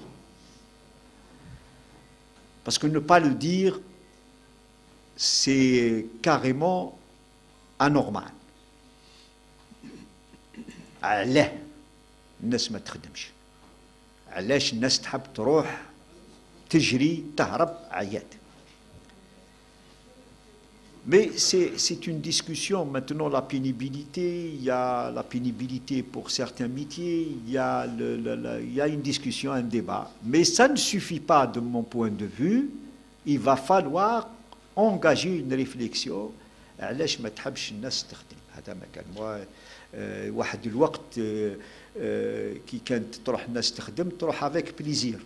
Parce que ne pas le dire, c'est carrément anormal. علاه الناس ما تخدمش علاش الناس تحب تروح تجري تهرب عياد. Mais c'est une discussion. Maintenant, la pénibilité, il y a la pénibilité pour certains métiers, il y a une discussion, un débat. Mais ça ne suffit pas de mon point de vue. Il va falloir engager une réflexion. علاش ما تحبش الناس تخدم؟ هذا ما كان واحد الوقت كي كانت تروح الناس تخدم تروح افيك بليزير.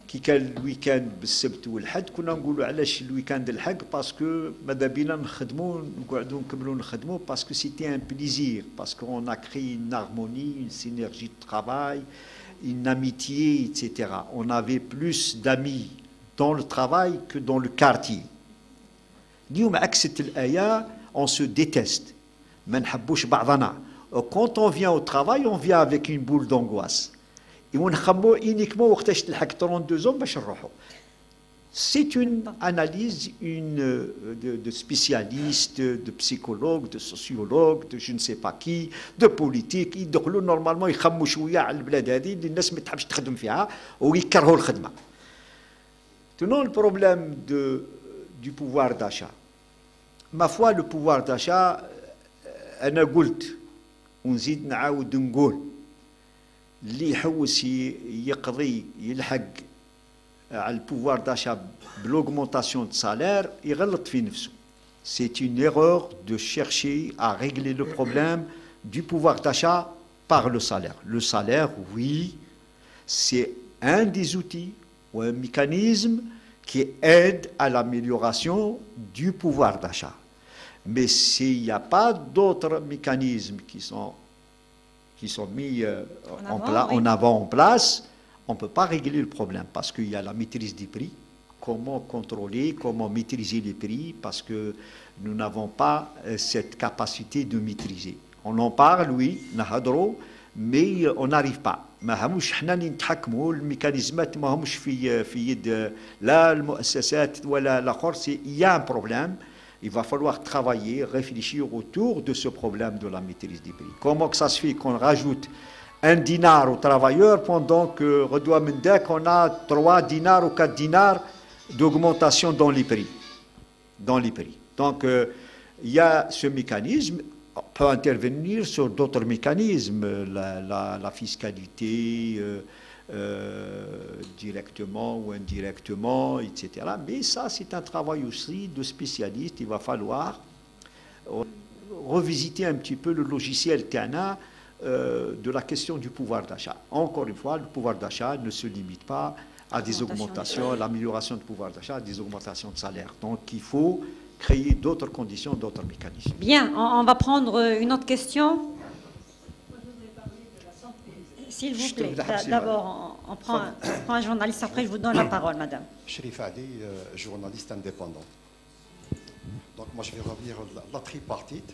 كي كان الويكاند بالسبت والحد كنا نقولوا علاش الويكاند الحق باسكو ماذا بينا نخدموا نقعدوا نكملوا نخدموا باسكو سيتي ان بليزير باسكو اون ا كري une harmonie, une synergie de travail, une amitié, etc. On avait plus d'amis dans le travail que dans le quartier. اليوم عكست الآية, on se déteste. ما نحبوش بعضنا. Quand on vient au travail, on vient avec une boule d'angoisse. Et on خمو uniquement وقتاش تلحق 32 ans باش نروحوا. C'est une analyse de spécialistes, de psychologues, de sociologues, de je ne sais pas qui, de politiques. يدخلوا normalement يخموا شوية على البلاد هذه اللي الناس ما تحبش تخدم فيها ويكرهوا الخدمة. Tenons le problème du pouvoir d'achat. Ma foi, le pouvoir d'achat, أنا قلت ونزيد نعاود نقول اللي يحوس يقضي يلحق على البوفوار داشا بالاugmentation de salaire يغلط في نفسه. C'est une erreur de chercher à régler le problème du pouvoir d'achat par le salaire. Le salaire, oui, c'est un des outils ou un mécanisme qui aide à l'amélioration du pouvoir d'achat. Mais s'il n'y a pas d'autres mécanismes qui sont mis en avant, en place, on ne peut pas régler le problème parce qu'il y a la maîtrise des prix. Comment contrôler, comment maîtriser les prix, parce que nous n'avons pas cette capacité de maîtriser. On en parle, oui, mais on n'arrive pas. ما همش حنا اللي نتحكموا الميكانيزمات ما همش في يد لا المؤسسات ولا الاخر. Il y a un problème. Il va falloir travailler, réfléchir autour de ce problème de la maîtrise des prix. Comment que ça se fait qu'on rajoute un dinar aux travailleurs pendant que Redoua Mendek, on a 3 dinars ou 4 dinars d'augmentation dans les prix. Donc, il y a ce mécanisme. On peut intervenir sur d'autres mécanismes, la fiscalité directement ou indirectement, etc. Mais ça, c'est un travail aussi de spécialiste. Il va falloir revisiter un petit peu le logiciel TANA de la question du pouvoir d'achat. Encore une fois, le pouvoir d'achat ne se limite pas à des augmentations, l'amélioration du pouvoir d'achat, à des augmentations de salaire. Donc, il faut créer d'autres conditions, d'autres mécanismes. Bien, on va prendre une autre question. S'il vous plaît. D'abord, on prend un journaliste, après je vous donne la parole, madame. Chérif Adi, journaliste indépendant. Donc moi je vais revenir à la tripartite.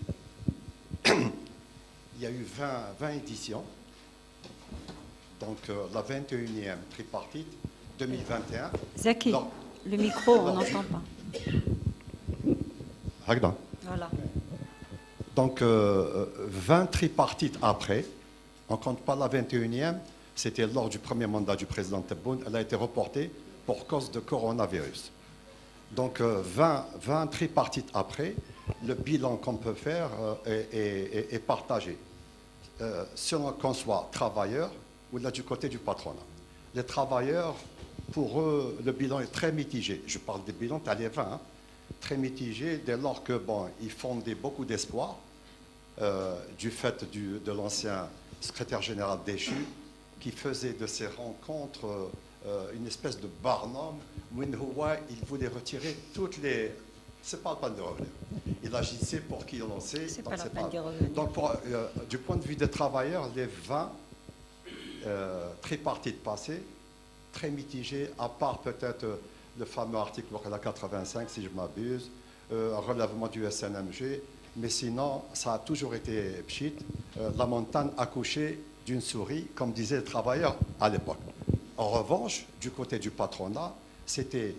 Il y a eu 20 éditions. Donc la 21e tripartite, 2021. Zaki, le micro, on n'entend pas. Voilà. Donc 20 tripartites après, on ne compte pas la 21e, c'était lors du premier mandat du président Tebboune, elle a été reportée pour cause de coronavirus. Donc 20 tripartites après, le bilan qu'on peut faire est partagé, selon qu'on soit travailleur ou là du côté du patronat. Les travailleurs, pour eux, le bilan est très mitigé. Je parle des bilans, tu as les 20, hein, très mitigé dès lors que ils fondaient beaucoup d'espoir du fait de l'ancien secrétaire général déchu qui faisait de ces rencontres une espèce de barnum où il voulait retirer toutes les... C'est pas le peine de revenir. Il agissait pour qui l'on sait. C'est pas la peine de revenir. Donc du point de vue des travailleurs, les 20 tripartites passées, très mitigées, à part peut-être le fameux article 85, si je m'abuse, relèvement du SNMG, mais sinon, ça a toujours été pchit, la montagne accouchée d'une souris, comme disaient les travailleurs à l'époque. En revanche, du côté du patronat, c'était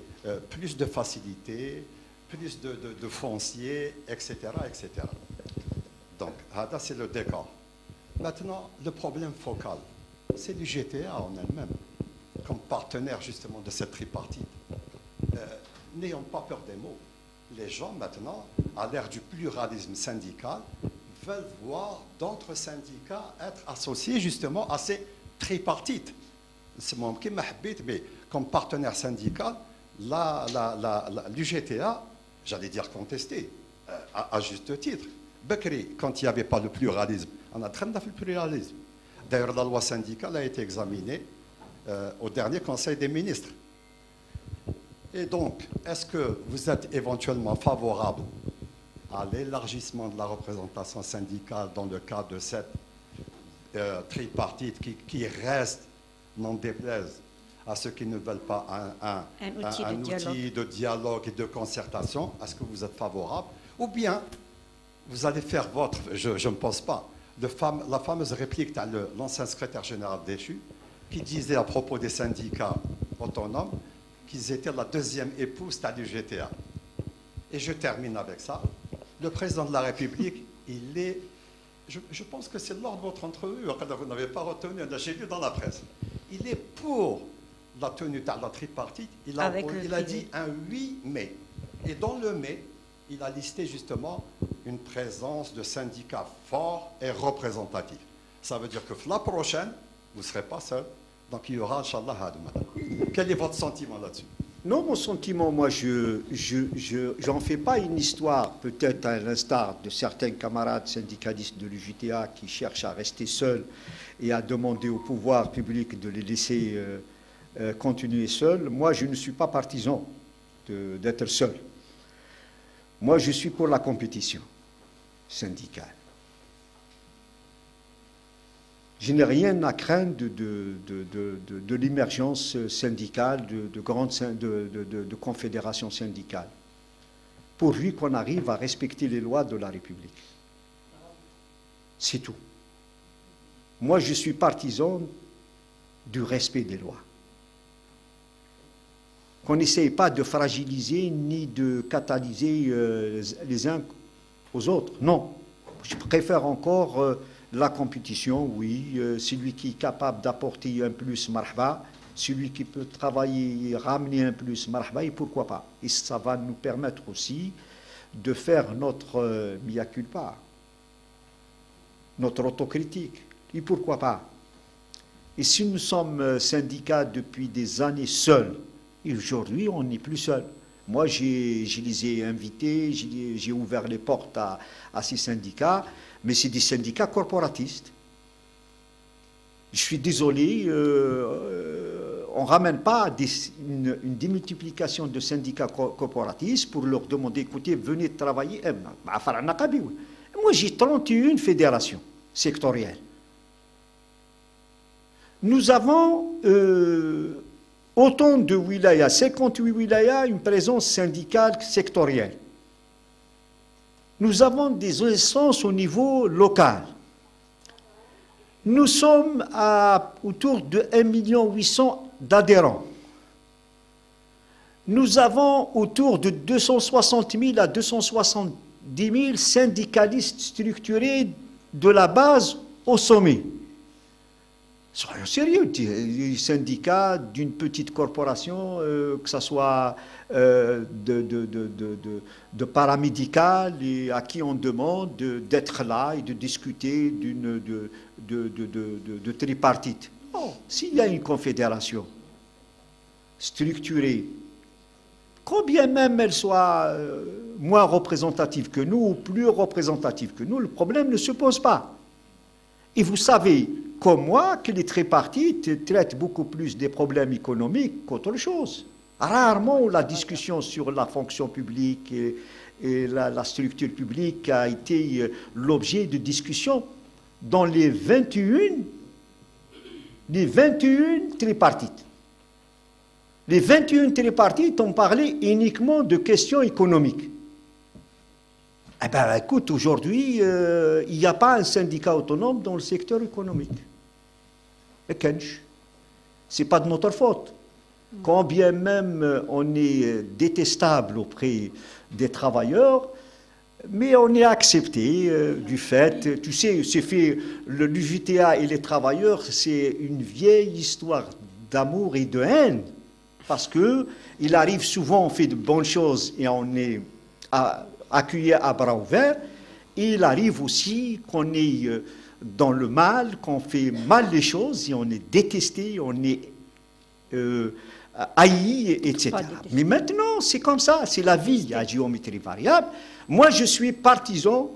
plus de facilité, plus de foncier, etc., etc. Donc, c'est le décor. Maintenant, le problème focal, c'est l'UGTA en elle-même, comme partenaire justement de cette tripartite. N'ayons pas peur des mots. Les gens maintenant, à l'ère du pluralisme syndical, veulent voir d'autres syndicats être associés justement à ces tripartites. C'est mon qui m'a habité, mais comme partenaire syndical, l'UGTA, j'allais dire contesté, à juste titre. Bekri, quand il n'y avait pas le pluralisme, on a très bien fait le pluralisme. D'ailleurs, la loi syndicale a été examinée au dernier Conseil des ministres. Et donc, est-ce que vous êtes éventuellement favorable à l'élargissement de la représentation syndicale dans le cadre de cette tripartite qui reste, n'en déplaise à ceux qui ne veulent pas un outil de dialogue et de concertation? Est-ce que vous êtes favorable? Ou bien, vous allez faire votre, je ne pense pas, la fameuse réplique de l'ancien secrétaire général déchu qui disait à propos des syndicats autonomes qu'ils étaient la deuxième épouse de l'UGTA. Et je termine avec ça. Le président de la République, il est... Je pense que c'est lors de votre entrevue, vous n'avez pas retenu, j'ai lu dans la presse. Il est pour la tenue de la tripartite. Il a dit un 8 mai. Et dans le mai, il a listé justement une présence de syndicats forts et représentatifs. Ça veut dire que la prochaine, vous ne serez pas seul. Donc il y aura, Inch'Allah, madame. Quel est votre sentiment là-dessus? Non, mon sentiment, moi, j'en fais pas une histoire, peut-être à l'instar de certains camarades syndicalistes de l'UJTA qui cherchent à rester seuls et à demander au pouvoir public de les laisser continuer seuls. Moi, je ne suis pas partisan d'être seul. Moi, je suis pour la compétition syndicale. Je n'ai rien à craindre de l'émergence syndicale, de confédérations syndicales, pourvu qu'on arrive à respecter les lois de la République. C'est tout. Moi, je suis partisan du respect des lois. Qu'on n'essaye pas de fragiliser ni de catalyser les uns aux autres. Non. Je préfère encore la compétition, oui. Celui qui est capable d'apporter un plus, marhaba. Celui qui peut travailler et ramener un plus, marhaba, et pourquoi pas. Et ça va nous permettre aussi de faire notre mea culpa, notre autocritique. Et pourquoi pas. Et si nous sommes syndicats depuis des années seuls, et aujourd'hui, on n'est plus seul. Moi, je les ai invités, j'ai ouvert les portes à ces syndicats, mais c'est des syndicats corporatistes. Je suis désolé, on ne ramène pas une démultiplication de syndicats corporatistes pour leur demander, écoutez, venez travailler. Moi, j'ai 31 fédérations sectorielles. Nous avons autant de wilayas, 58 wilayas, une présence syndicale sectorielle. Nous avons des instances au niveau local. Nous sommes autour de 1 800 000 d'adhérents. Nous avons autour de 260 000 à 270 000 syndicalistes structurés de la base au sommet. Soyons sérieux, des syndicats d'une petite corporation, que ce soit de paramédical, et à qui on demande d'être là et de discuter de tripartite. Non, s'il y a une confédération structurée, combien même elle soit moins représentative que nous ou plus représentative que nous, le problème ne se pose pas. Et vous savez, comme moi, que les tripartites traitent beaucoup plus des problèmes économiques qu'autre chose. Rarement la discussion sur la fonction publique et la structure publique a été l'objet de discussion dans les 21 tripartites. Les 21 tripartites ont parlé uniquement de questions économiques. Eh bien, écoute, aujourd'hui, il n'y a pas un syndicat autonome dans le secteur économique. Et Kench, ce n'est pas de notre faute. Quand bien même on est détestable auprès des travailleurs, mais on est accepté du fait, tu sais, c'est fait, l'UJTA et les travailleurs, c'est une vieille histoire d'amour et de haine, parce qu'il arrive souvent, on fait de bonnes choses et on est accueilli à bras ouverts, et il arrive aussi qu'on est dans le mal, qu'on fait mal les choses, et on est détesté, on est haï, etc. Mais maintenant, c'est comme ça, c'est la vie à géométrie variable. Moi, je suis partisan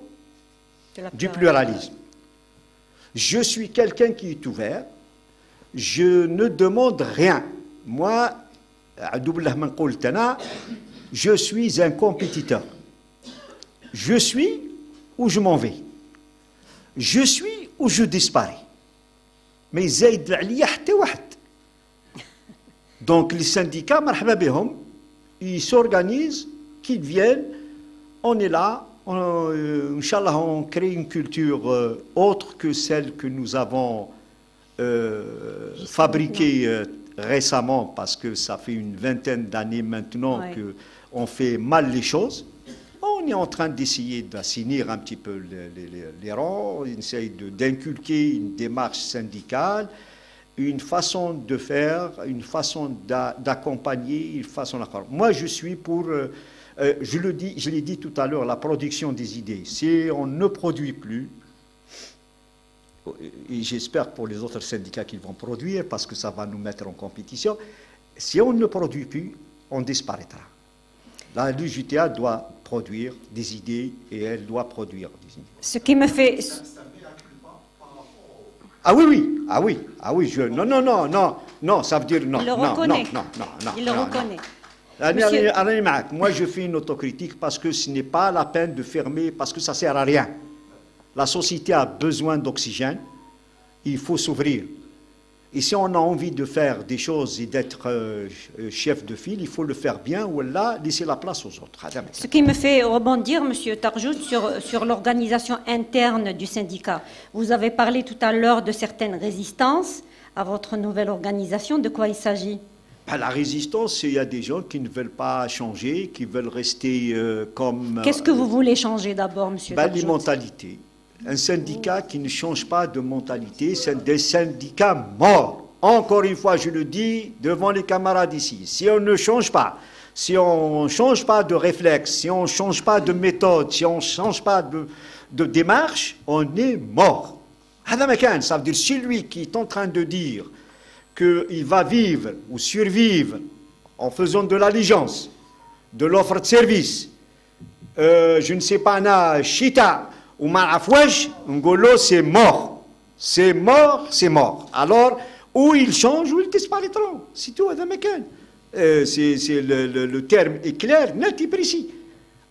du pluralisme. Je suis quelqu'un qui est ouvert, je ne demande rien. Moi, je suis un compétiteur. Je suis ou je m'en vais. Je suis ou je disparais. Mais zaïd aliya hatta wahed. Donc les syndicats, marhaba bihom, ils s'organisent, qu'ils viennent, on est là, Inch'Allah, on crée une culture autre que celle que nous avons fabriquée récemment, parce que ça fait une vingtaine d'années maintenant qu'on fait mal les choses. On est en train d'essayer d'assainir un petit peu les rangs, on essaye d'inculquer une démarche syndicale, une façon de faire, une façon d'accompagner, une façon d'accompagner. Moi, je suis pour, je l'ai dit tout à l'heure, la production des idées. Si on ne produit plus, et j'espère pour les autres syndicats qu'ils vont produire, parce que ça va nous mettre en compétition, si on ne produit plus, on disparaîtra. La l'UJTA doit produire des idées et elle doit produire des idées. Ce qui me fait... Ah oui, non, ça veut dire non. Il le reconnaît. Il le reconnaît. Moi, je fais une autocritique parce que ce n'est pas la peine de fermer, parce que ça ne sert à rien. La société a besoin d'oxygène, il faut s'ouvrir. Et si on a envie de faire des choses et d'être chef de file, il faut le faire bien ou là, laisser la place aux autres. Ce qui me fait rebondir, M. Tarjout, sur l'organisation interne du syndicat. Vous avez parlé tout à l'heure de certaines résistances à votre nouvelle organisation. De quoi il s'agit? La résistance, il y a des gens qui ne veulent pas changer, qui veulent rester comme... Qu'est-ce que vous voulez changer d'abord, M. Tarjout? Les mentalités. Un syndicat qui ne change pas de mentalité, c'est des syndicats morts. Encore une fois, je le dis devant les camarades ici. Si on ne change pas, si on ne change pas de réflexe, si on ne change pas de méthode, si on ne change pas de démarche, on est mort. Ça veut dire celui qui est en train de dire qu'il va vivre ou survivre en faisant de l'allégeance, de l'offre de service, je ne sais pas, chita, ou marafouaj, ngolo, c'est mort. C'est mort, c'est mort. Alors, ou il change ou il disparaîtra. C'est tout, le terme est clair, net et précis.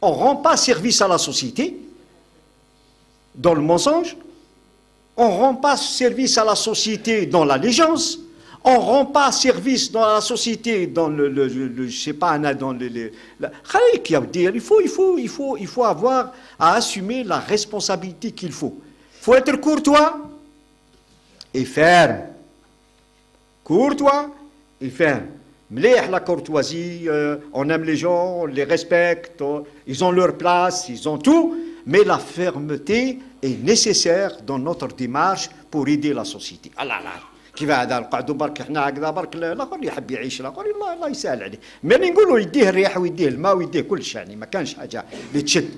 On ne rend pas service à la société dans le mensonge. On ne rend pas service à la société dans l'allégeance. On ne rend pas service dans la société dans je sais pas, dans il faut avoir à assumer la responsabilité qu'il faut. Il faut être courtois et ferme. Courtois et ferme. La courtoisie, on aime les gens, on les respecte, ils ont leur place, ils ont tout, mais la fermeté est nécessaire dans notre démarche pour aider la société. كيف هذا نقعدوا برك حنا هكذا برك الاخر اللي يحب يعيش الاخر الله يسهل عليه ملي نقولوا يديه الريح ويديه الماء ويديه كل شيء يعني ما كانش حاجه اللي تشد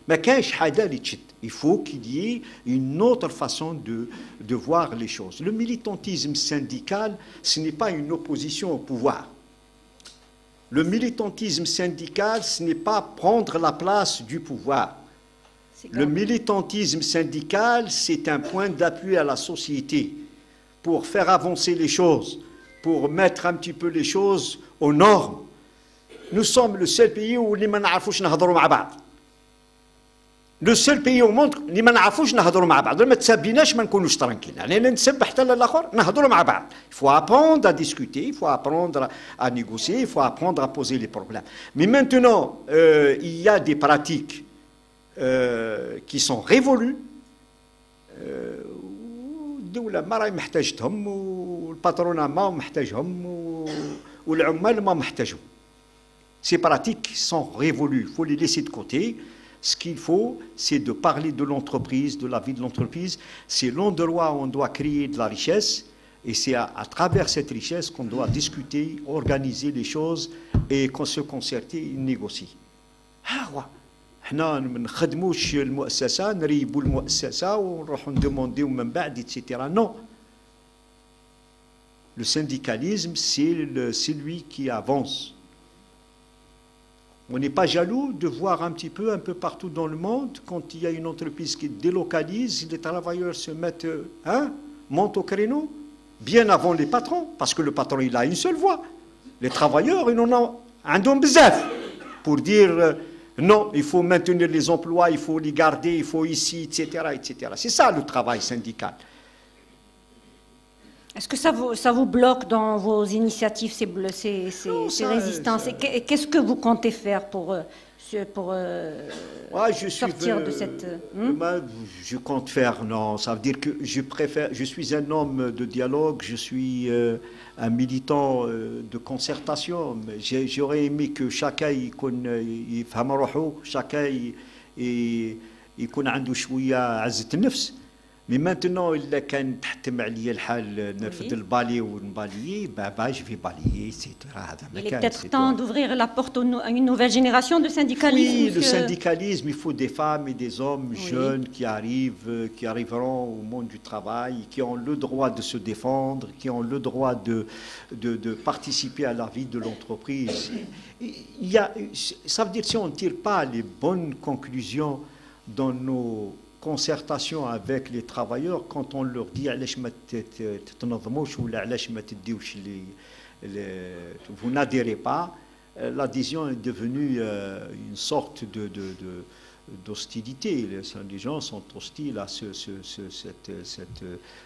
ما كانش حاجه اللي تشد il faut qu'il y ait une autre façon de voir les choses. Le militantisme syndical, ce n'est pas une opposition au pouvoir. Le militantisme syndical, ce n'est pas prendre la place du pouvoir. Le militantisme syndical, c'est un point d'appui à la société pour faire avancer les choses, pour mettre un petit peu les choses aux normes. Nous sommes le seul pays où les gens ne نهضروا مع بعض. Le seul pays au monde اللي ما نعرفوش نهضروا مع بعض. ما تسبيناش ما نكونوش ترانكيل. يعني نسب حتى للآخر نهضروا مع بعض. Il faut apprendre à discuter, il faut apprendre à négocier, il faut apprendre à poser les problèmes. Mais maintenant, il y a des pratiques qui sont révolues. الدولة ما راهي محتاجتهم والباترونة ما محتاجهم والعمال ما محتاجهم. Ces pratiques sont révolues, il faut les laisser de côté. Ce qu'il faut, c'est de parler de l'entreprise, de la vie de l'entreprise. C'est l'endroit où on doit créer de la richesse et c'est à travers cette richesse qu'on doit discuter, organiser les choses et se concerter et négocier. حنا ما نخدموش المؤسسه نريبوا المؤسسه ونروحوا ندومونديو من بعد etc. Non. Le syndicalisme, c'est lui qui avance. On n'est pas jaloux de voir un peu partout dans le monde, quand il y a une entreprise qui délocalise, les travailleurs se mettent, montent au créneau, bien avant les patrons, parce que le patron, il a une seule voix. Les travailleurs, ils en ont un don bizarre pour dire... non, il faut maintenir les emplois, il faut les garder, il faut ici, etc. etc. C'est ça le travail syndical. Est-ce que ça vous bloque dans vos initiatives, ces résistances? Qu'est-ce que vous comptez faire pour sortir de cette... Je compte faire, non, ça veut dire que je suis un homme de dialogue, je suis un militant de concertation. J'aurais aimé que chacun يفهم روحه, chacun يكون عنده شوية عزة النفس. Mais maintenant, il كان تحتم عليا الحال نرفد البالي ونباليي je vais balayer, etc. Il est peut-être temps d'ouvrir la porte à une nouvelle génération de syndicalisme. Oui, le syndicalisme, il faut des femmes et des hommes jeunes qui arriveront au monde du travail, qui ont le droit de se défendre, qui ont le droit de participer à la vie de l'entreprise. Ça veut dire si on ne tire pas les bonnes conclusions dans nos concertation avec les travailleurs quand on leur dit vous n'adhérez pas, l'adhésion est devenue une sorte d'hostilité. Les gens sont hostiles à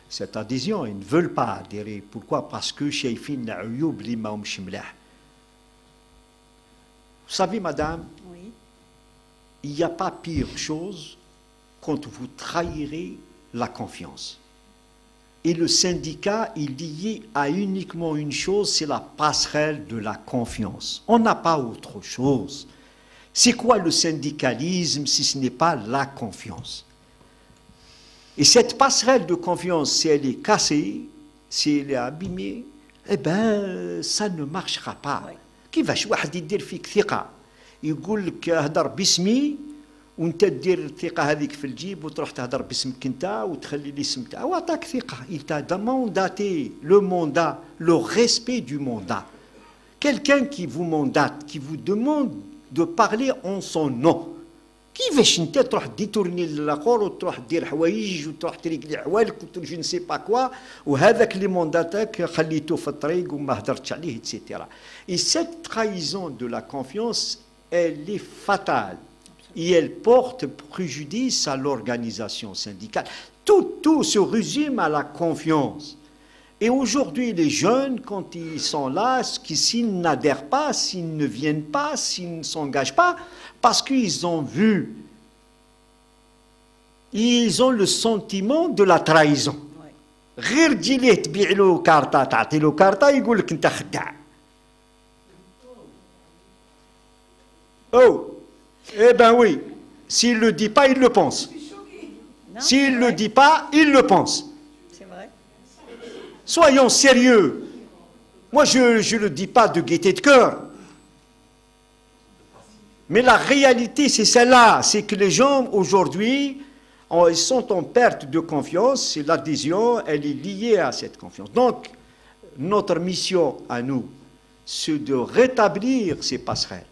cette adhésion. Ils ne veulent pas adhérer. Pourquoi? Parce que vous savez, madame, Oui. il n'y a pas pire chose quand vous trahirez la confiance. Et le syndicat est lié à uniquement une chose, c'est la passerelle de la confiance. On n'a pas autre chose. C'est quoi le syndicalisme si ce n'est pas la confiance? Et cette passerelle de confiance, si elle est cassée, si elle est abîmée, eh bien, ça ne marchera pas. كيفاش واحد يدير فيك ثقة يقول لك اهدر باسمي وانت دير الثقة هذيك في الجيب وتروح تهدر باسمك انت وتخلي الاسم تاعك وعطاك ثقة. Il t'a mandaté le mandat, le respect du mandat. Quelqu'un qui vous mandate, qui vous demande de parler en son nom. كيفاش انت تروح ديتورني للاخر وتروح دير حوايج وتروح تريقلي حوالك وتروح جو نسي با كوا وهذاك اللي مونداتك خليته في الطريق وما هدرتش عليه etc. Et cette trahison de la confiance, elle est fatale et elle porte préjudice à l'organisation syndicale. Tout se résume à la confiance. Et aujourd'hui, les jeunes, quand ils sont là, s'ils n'adhèrent pas, s'ils ne viennent pas, s'ils ne s'engagent pas, parce qu'ils ont vu, ils ont le sentiment de la trahison. غير تجي ليه تبيع له كارطة تعطي له كارطة يقول لك أنت خداع. Oh, eh ben oui, s'il ne le dit pas, il le pense. S'il ne le dit pas, il le pense. C'est vrai. Soyons sérieux. Moi, je ne le dis pas de gaieté de cœur. Mais la réalité, c'est celle-là. C'est que les gens, aujourd'hui, ils sont en perte de confiance. Et l'adhésion, elle est liée à cette confiance. Donc, notre mission à nous, c'est de rétablir ces passerelles.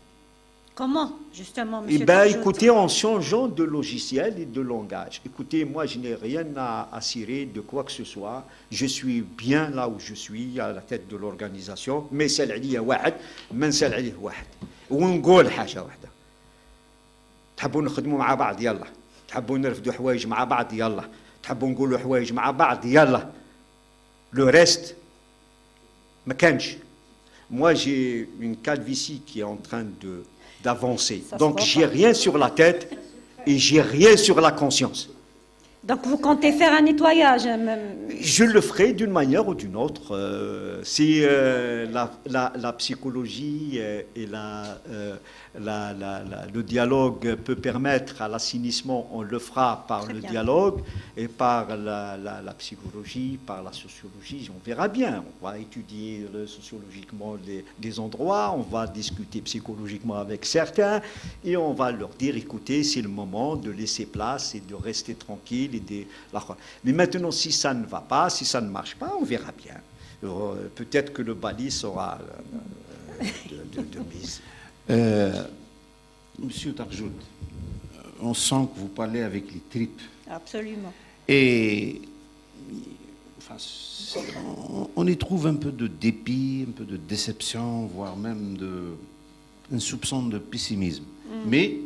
Comment, justement, monsieur? Eh bien, écoutez, en changeant de logiciel et de langage. Écoutez, moi, je n'ai rien à cirer de quoi que ce soit. Je suis bien là où je suis, à la tête de l'organisation. Mais سال عليا واحد ما نسال عليه واحد. ونقول حاجة واحدة. تحبوا نخدموا مع بعض يلا. تحبوا نرفدوا حوايج مع بعض يلا. تحبوا نقولوا حوايج مع بعض يلا. Le reste, ما كانش. Moi, j'ai une calvitie qui est en train d'avancer. Donc, j'ai rien sur la tête et j'ai rien sur la conscience. Donc, vous comptez faire un nettoyage même? Je le ferai d'une manière ou d'une autre. Si la psychologie et le dialogue peut permettre à l'assainissement, on le fera par le dialogue et par la psychologie, par la sociologie. On verra bien. On va étudier sociologiquement des endroits, on va discuter psychologiquement avec certains et on va leur dire, écoutez, c'est le moment de laisser place et de rester tranquille. Mais maintenant, si ça ne va pas, si ça ne marche pas, on verra bien. Peut-être que le Bali sera de mise. Monsieur Tarjoud, on sent que vous parlez avec les tripes. Absolument. Et enfin, on y trouve un peu de dépit, un peu de déception, voire même un soupçon de pessimisme. Mais,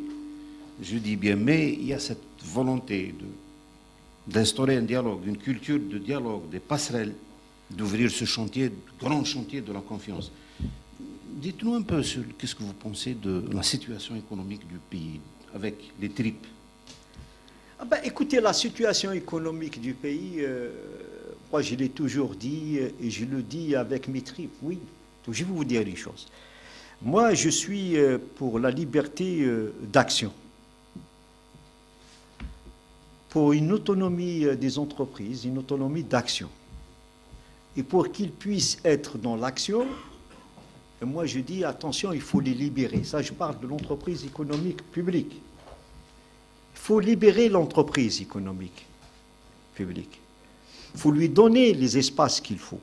je dis bien, mais il y a cette volonté d'instaurer un dialogue, une culture de dialogue, des passerelles, d'ouvrir ce chantier, grand chantier de la confiance. Dites-nous un peu qu'est-ce que vous pensez de la situation économique du pays, avec les tripes. Écoutez, la situation économique du pays, moi je l'ai toujours dit, et je le dis avec mes tripes, oui. Donc, je vais vous dire les choses. Moi, je suis pour la liberté d'action. Pour une autonomie des entreprises, une autonomie d'action. Et pour qu'ils puissent être dans l'action, moi je dis attention, il faut les libérer. Ça, je parle de l'entreprise économique publique. Il faut libérer l'entreprise économique publique. Il faut lui donner les espaces qu'il faut.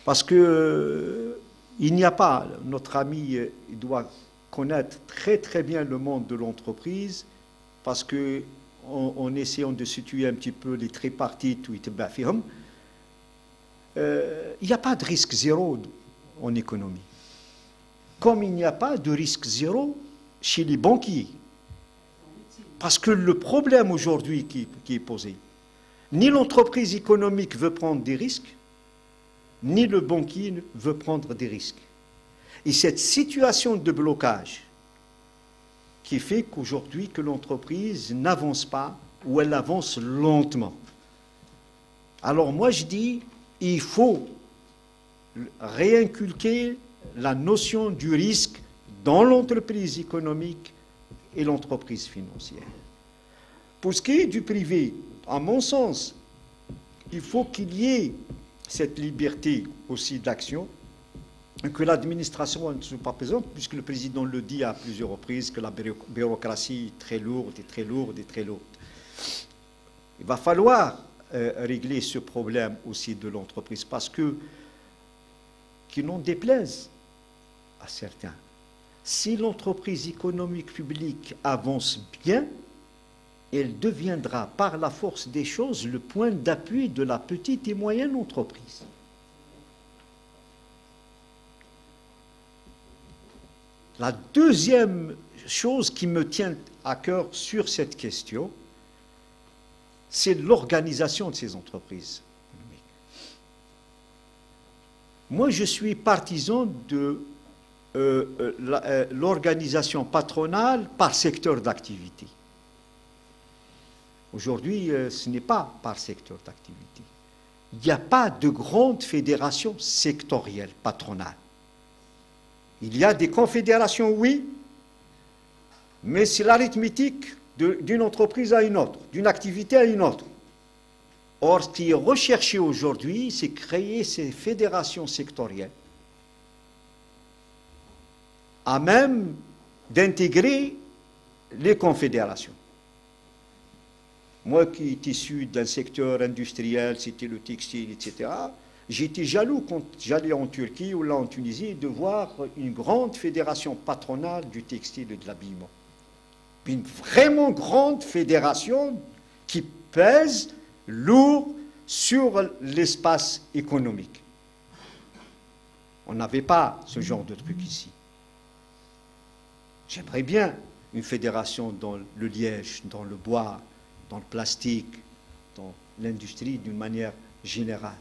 Parce que il n'y a pas, notre ami il doit connaître très très bien le monde de l'entreprise, parce que en essayant de situer un petit peu les tripartites où il n'y a pas de risque zéro en économie. comme il n'y a pas de risque zéro chez les banquiers. Parce que le problème aujourd'hui qui est posé, ni l'entreprise économique veut prendre des risques, ni le banquier veut prendre des risques. Et cette situation de blocage qui fait qu'aujourd'hui que l'entreprise n'avance pas ou elle avance lentement. Alors moi je dis, il faut réinculquer la notion du risque dans l'entreprise économique et l'entreprise financière. Pour ce qui est du privé, à mon sens, il faut qu'il y ait cette liberté aussi d'action, que l'administration ne soit pas présente, puisque le président le dit à plusieurs reprises, que la bureaucratie est très lourde et très lourde et très lourde. Il va falloir régler ce problème aussi de l'entreprise, parce que, qu'il n'en déplaise à certains, si l'entreprise économique publique avance bien, elle deviendra par la force des choses le point d'appui de la petite et moyenne entreprise. La deuxième chose qui me tient à cœur sur cette question, c'est l'organisation de ces entreprises. Moi, je suis partisan de l'organisation patronale par secteur d'activité. Aujourd'hui, ce n'est pas par secteur d'activité. Il n'y a pas de grande fédération sectorielle patronale. Il y a des confédérations, oui, mais c'est l'arithmétique d'une entreprise à une autre, d'une activité à une autre. Or, ce qui est recherché aujourd'hui, c'est créer ces fédérations sectorielles à même d'intégrer les confédérations. Moi qui est issu d'un secteur industriel, c'était le textile, etc., j'étais jaloux quand j'allais en Turquie ou là en Tunisie de voir une grande fédération patronale du textile et de l'habillement. Une vraiment grande fédération qui pèse lourd sur l'espace économique. On n'avait pas ce genre de truc ici. J'aimerais bien une fédération dans le liège, dans le bois, dans le plastique, dans l'industrie d'une manière générale.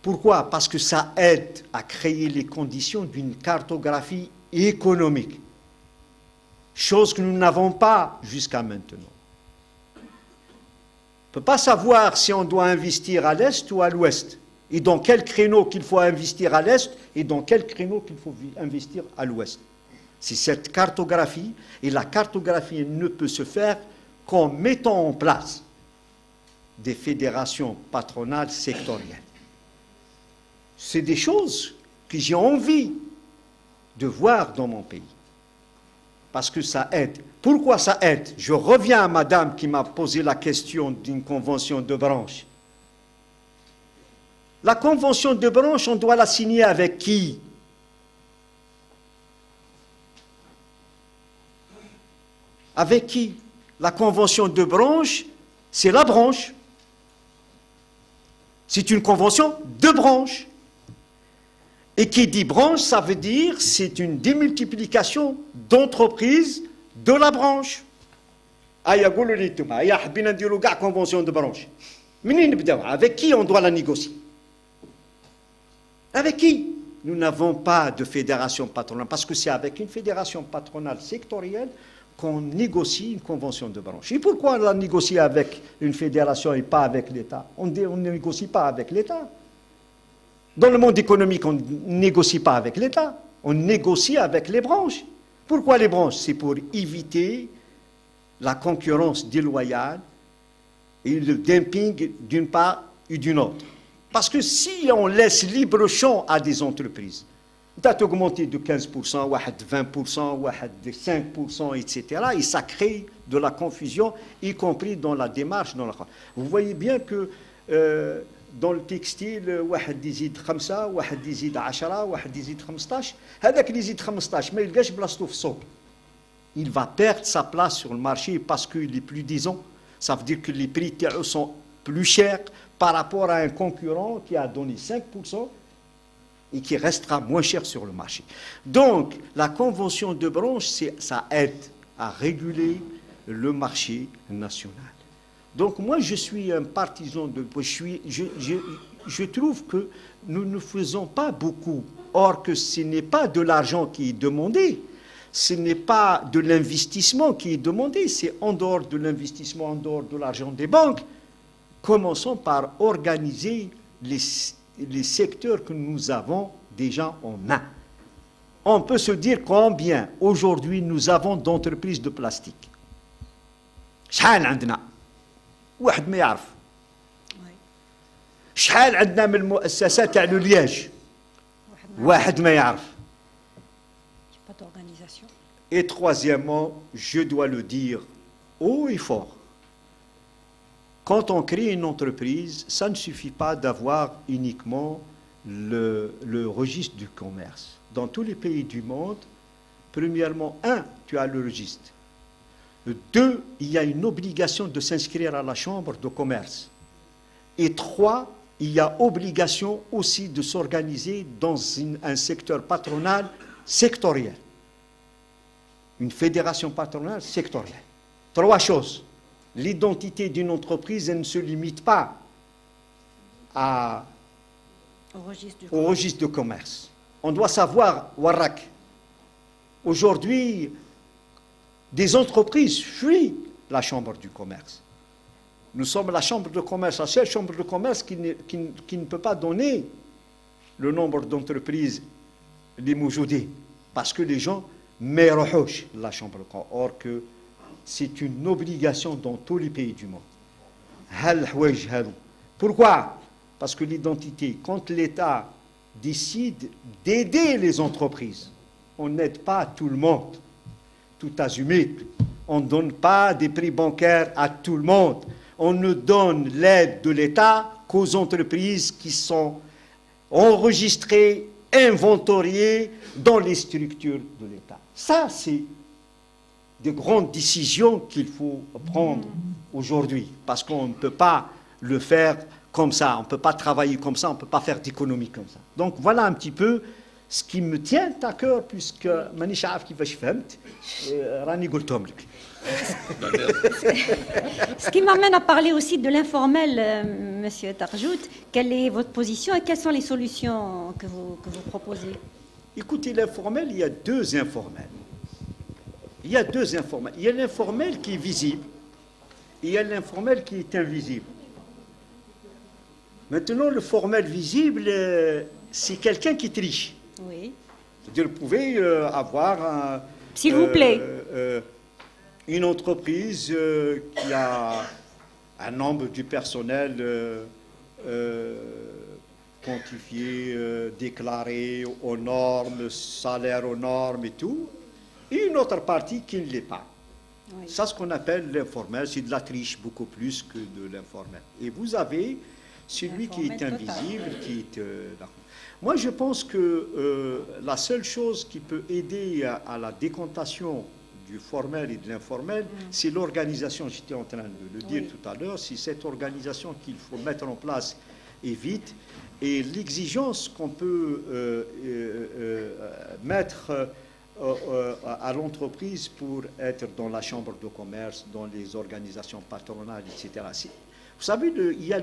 Pourquoi? Parce que ça aide à créer les conditions d'une cartographie économique, chose que nous n'avons pas jusqu'à maintenant. On ne peut pas savoir si on doit investir à l'est ou à l'ouest, et dans quel créneau qu'il faut investir à l'est, et dans quel créneau qu'il faut investir à l'ouest. C'est cette cartographie, et la cartographie ne peut se faire qu'en mettant en place des fédérations patronales sectorielles. C'est des choses que j'ai envie de voir dans mon pays. Parce que ça aide. Pourquoi ça aide? Je reviens à madame qui m'a posé la question d'une convention de branche. La convention de branche, on doit la signer avec qui? Avec qui? La convention de branche, c'est la branche. C'est une convention de branche. Et qui dit branche, ça veut dire c'est une démultiplication d'entreprises de la branche. Convention de branche. Avec qui on doit la négocier? Avec qui? Nous n'avons pas de fédération patronale, parce que c'est avec une fédération patronale sectorielle qu'on négocie une convention de branche. Et pourquoi on la négocie avec une fédération et pas avec l'État? On ne négocie pas avec l'État. Dans le monde économique, on ne négocie pas avec l'État, on négocie avec les branches. Pourquoi les branches? C'est pour éviter la concurrence déloyale et le dumping d'une part et d'une autre. Parce que si on laisse libre champ à des entreprises, date augmentée de 15%, 20%, 5%, etc., et ça crée de la confusion, y compris dans la démarche. Vous voyez bien que dans le textile, واحد يزيد 5, واحد يزيد 10, واحد يزيد 15. هذاك اللي يزيد 15 ما يلقاش بلاصتو في السوق. Il va perdre sa place sur le marché parce qu'il est plus disant. Ça veut dire que les prix sont plus chers par rapport à un concurrent qui a donné 5%. et qui restera moins cher sur le marché. Donc, la convention de branche, ça aide à réguler le marché national. Donc, moi, je suis un partisan de... Je trouve que nous ne faisons pas beaucoup. Or, que ce n'est pas de l'argent qui est demandé, ce n'est pas de l'investissement qui est demandé, c'est en dehors de l'investissement, en dehors de l'argent des banques. Commençons par organiser les secteurs que nous avons déjà en main. On peut se dire combien aujourd'hui nous avons d'entreprises de plastique. شحال عندنا واحد ما يعرف شحال عندنا من المؤسسات تاع الياج واحد ما يعرف. Et troisièmement, je dois le dire haut et fort. Quand on crée une entreprise, ça ne suffit pas d'avoir uniquement le registre du commerce. Dans tous les pays du monde, premièrement, tu as le registre. 2, il y a une obligation de s'inscrire à la chambre de commerce. Et 3, il y a obligation aussi de s'organiser dans un secteur patronal sectoriel. Une fédération patronale sectorielle. 3 choses. L'identité d'une entreprise, elle ne se limite pas au registre de commerce. On doit savoir, Warrak, aujourd'hui, des entreprises fuient la chambre du commerce. Nous sommes la chambre de commerce, la seule chambre de commerce qui ne peut pas donner le nombre d'entreprises les moujoudées, parce que les gens merohouchent la chambre de commerce. Or que c'est une obligation dans tous les pays du monde. Pourquoi? Parce que l'identité, quand l'État décide d'aider les entreprises, on n'aide pas tout le monde, tout azimut. On ne donne pas des prix bancaires à tout le monde. On ne donne l'aide de l'État qu'aux entreprises qui sont enregistrées, inventoriées dans les structures de l'État. Ça, c'est de grandes décisions qu'il faut prendre aujourd'hui, parce qu'on ne peut pas le faire comme ça, on ne peut pas travailler comme ça, on ne peut pas faire d'économie comme ça. Donc voilà un petit peu ce qui me tient à cœur, puisque مانيش عارف كيفاش فهمت راني قلتهم لك. Ce qui m'amène à parler aussi de l'informel, Monsieur Tarjout. Quelle est votre position et quelles sont les solutions que vous proposez? Écoutez, l'informel, il y a 2 informels. Il y a 2 informels. Il y a l'informel qui est visible et il y a l'informel qui est invisible. Maintenant, le formel visible, c'est quelqu'un qui triche. Oui. C'est-à-dire, vous pouvez avoir s'il vous plaît, une entreprise qui a un nombre du personnel quantifié, déclaré aux normes, salaire aux normes et tout, et une autre partie qui ne l'est pas. Oui. Ça, ce qu'on appelle l'informel, c'est de la triche beaucoup plus que de l'informel. Et vous avez celui qui est invisible, qui est... Moi, je pense que la seule chose qui peut aider à la décantation du formel et de l'informel, c'est l'organisation. J'étais en train de le dire tout à l'heure, c'est cette organisation qu'il faut mettre en place et vite. Et l'exigence qu'on peut mettre à l'entreprise pour être dans la chambre de commerce, dans les organisations patronales, etc. Vous savez, il y a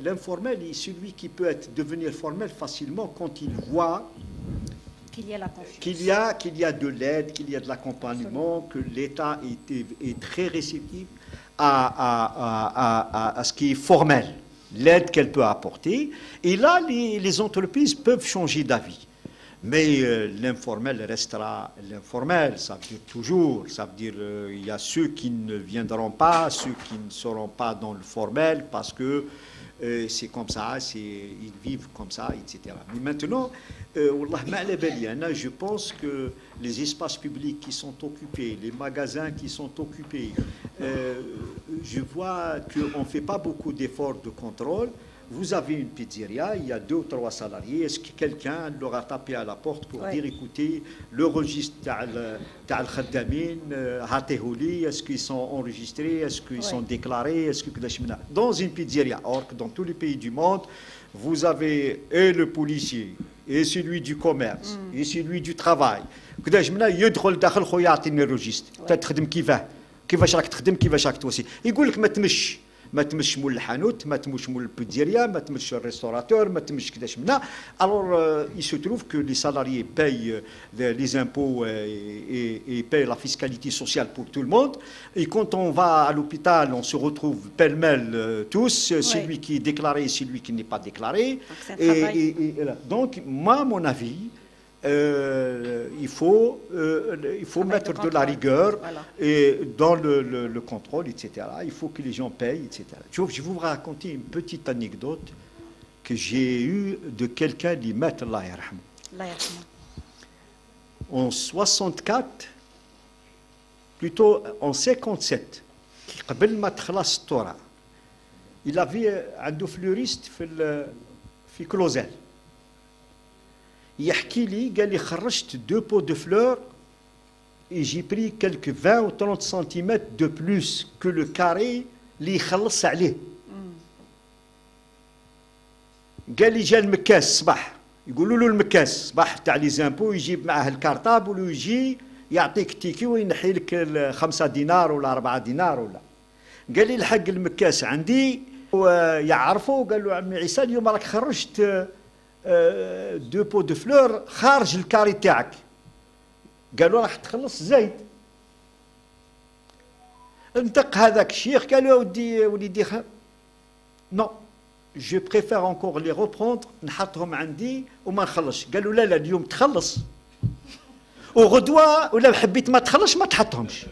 l'informel, celui qui peut devenir formel facilement quand il voit qu'il y a la confiance, qu'il y a de l'aide, qu'il y a de l'accompagnement, que l'État est très réceptif à ce qui est formel, l'aide qu'elle peut apporter. Et là, les entreprises peuvent changer d'avis. Mais l'informel restera l'informel, ça veut dire toujours, ça veut dire il y a ceux qui ne viendront pas, ceux qui ne seront pas dans le formel parce que c'est comme ça, ils vivent comme ça, etc. Mais maintenant, je pense que les espaces publics qui sont occupés, les magasins qui sont occupés, je vois qu'on ne fait pas beaucoup d'efforts de contrôle. Vous avez une pizzeria, il y a 2 ou 3 salariés. Est-ce que quelqu'un leur a tapé à la porte pour dire, écoutez, le registre d'Al Khaddamine, Hatehouli, est-ce qu'ils sont enregistrés, est-ce qu'ils sont déclarés, est-ce que dans une pizzeria, or que dans tous les pays du monde, vous avez et le policier et celui du commerce et celui du travail. كداش منا يدخل داخل خويا يعطيني الروجيست تخدم كيفاش راك تخدم كيفاش راك توصي يقول لك ما تمش مول الحانوت ما تمش مول البيتزيريا ما تمش الريستوراتور ما تمش كداش منا alors il se trouve que les salariés payent les impôts et payent la fiscalité sociale pour tout le monde et quand on va à l'hôpital on se retrouve pêle-mêle tous celui qui est déclaré et celui qui n'est pas déclaré donc moi mon avis il faut mettre de la rigueur et dans le contrôle, etc. Il faut que les gens payent, etc. Je vais vous raconter une petite anecdote que j'ai eue de quelqu'un qui met Allah yarhamou. En 64, plutôt en 57, قبل ما تخلص الطورة, il avait عنده fleuriste في كلوزيل. يحكي لي قال لي خرجت 2 pots de fleurs et j'ai pris quelques 20 ou 30 cm de plus que le carré اللي يخلص عليه. قال لي جا المكاس صباح يقولوا له المكاس صباح تاع لي زامبو يجيب معاه الكارطابل ويجي يعطيك تيكي وينحي لك 5 دينار ولا 4 دينار ولا. قال لي الحق المكاس عندي ويعرفه قال له عمي عيسى اليوم راك خرجت 2 pots de fleurs خارج الكاري تاعك. قالوا راح تخلص زيت. انتق هذاك الشيخ قال له وليدي نو جو بريفير انكور لي ريبروندر نحطهم عندي وما نخلصش. قالوا لا اليوم تخلص وغدوه ولا حبيت ما تخلصش ما تحطهمش.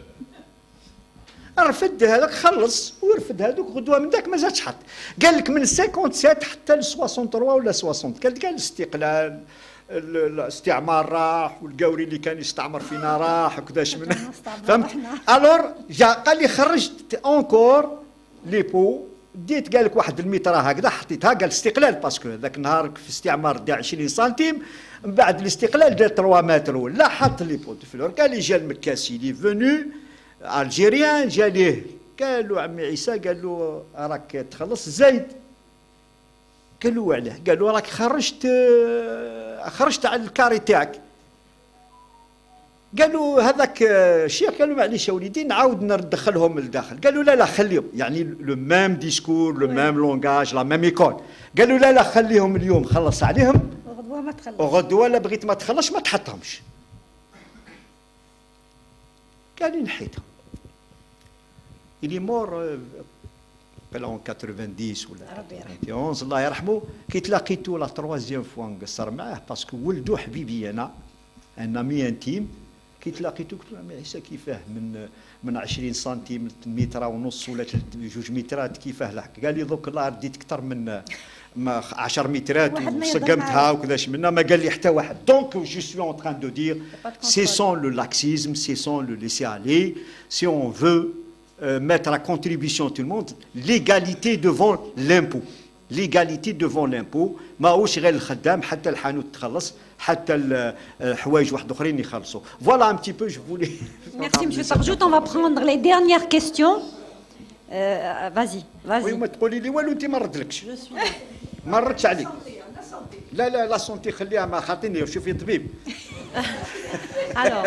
رفد هذاك خلص ورفد هذوك غدوه من ذاك ما زادش حط. قال لك من 57 حتى ل 63 ولا 60 قال الاستقلال الاستعمار راح والقوري اللي كان يستعمر فينا راح وكذاش من فهمت. الور جا قال لي خرجت اونكور لي بو ديت قال لك واحد المتر هكذا حطيتها قال استقلال باسكو ذاك النهار في الاستعمار دا 20 سنتيم من بعد الاستقلال دا 3 متر ولا حط لي بو فلور. قال لي جا المكاسي لي فونو الجيريان جا ليه قال له عمي عيسى قال له راك تخلص زيد. قال له علاه؟ قال له راك خرجت على الكاري تاعك. قال له هذاك الشيخ قال له معليش يا وليدي نعاود ندخلهم للداخل. قال له لا خليهم يعني لو ميم ديسكور لو ميم لونغاج لا ميم ايكول. قال له لا خليهم اليوم خلص عليهم وغدوه ما تخلص وغدوه لا بغيت ما تخلصش ما تحطهمش. قال لي نحيتهم. Il est mort en 90 ولا 91 الله يرحمه. كي تلاقيتو لا 3 فوا نقصر معاه باسكو ولدو حبيبي انا ان امي انتيم. كي تلاقيتو قلت له عمي عيسى كيفاه من 20 سنتيم متر ونص ولا 2 مترات كيفاه لحق. قال لي دوك الله رديت اكثر من 10 مترات وسقمتها وكذاش منها ما قال لي حتى واحد. دونك جو سوي اون تران دو دير سي سون لو لاكسيزم سي سون لو ليسي aller si on veut mettre à contribution tout le monde l'égalité devant l'impôt. l'égalité devant l'impôt ماهوش غير الخدام حتى الحانوت تخلص حتى الحوايج واحد اخرين يخلصوا. Voilà un petit peu je voulais. Merci monsieur Tarjout, on va prendre les dernières questions. Vas-y. وي ما تقولي لي والو انت ما ردلكش. ما ردش عليك. لا سونتي خليها ما خاطيني شوفي طبيب. Alors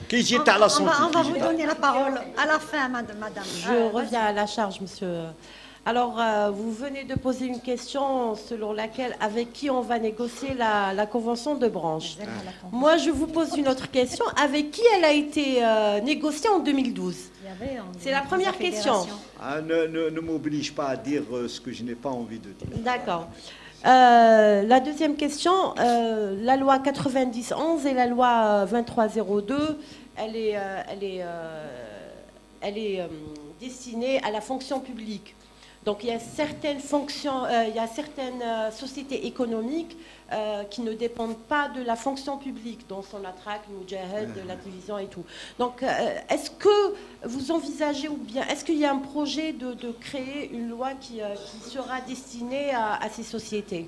Qui j'étais à la santé. On va vous donner la parole à la fin, madame. Je reviens à la charge, monsieur. Alors, vous venez de poser une question selon laquelle avec qui on va négocier la convention de branche. Moi, je vous pose une autre question. Avec qui elle a été négociée en 2012? C'est la première question. Ne m'oblige pas à dire ce que je n'ai pas envie de dire. D'accord. La deuxième question, la loi 90-11 et la loi 2302, elle est destinée à la fonction publique. Donc il y a certaines fonctions, il y a certaines sociétés économiques qui ne dépendent pas de la fonction publique, dont Sonatrach, Moudjahed, la division et tout. Donc est-ce que vous envisagez ou bien est-ce qu'il y a un projet de créer une loi qui sera destinée à ces sociétés?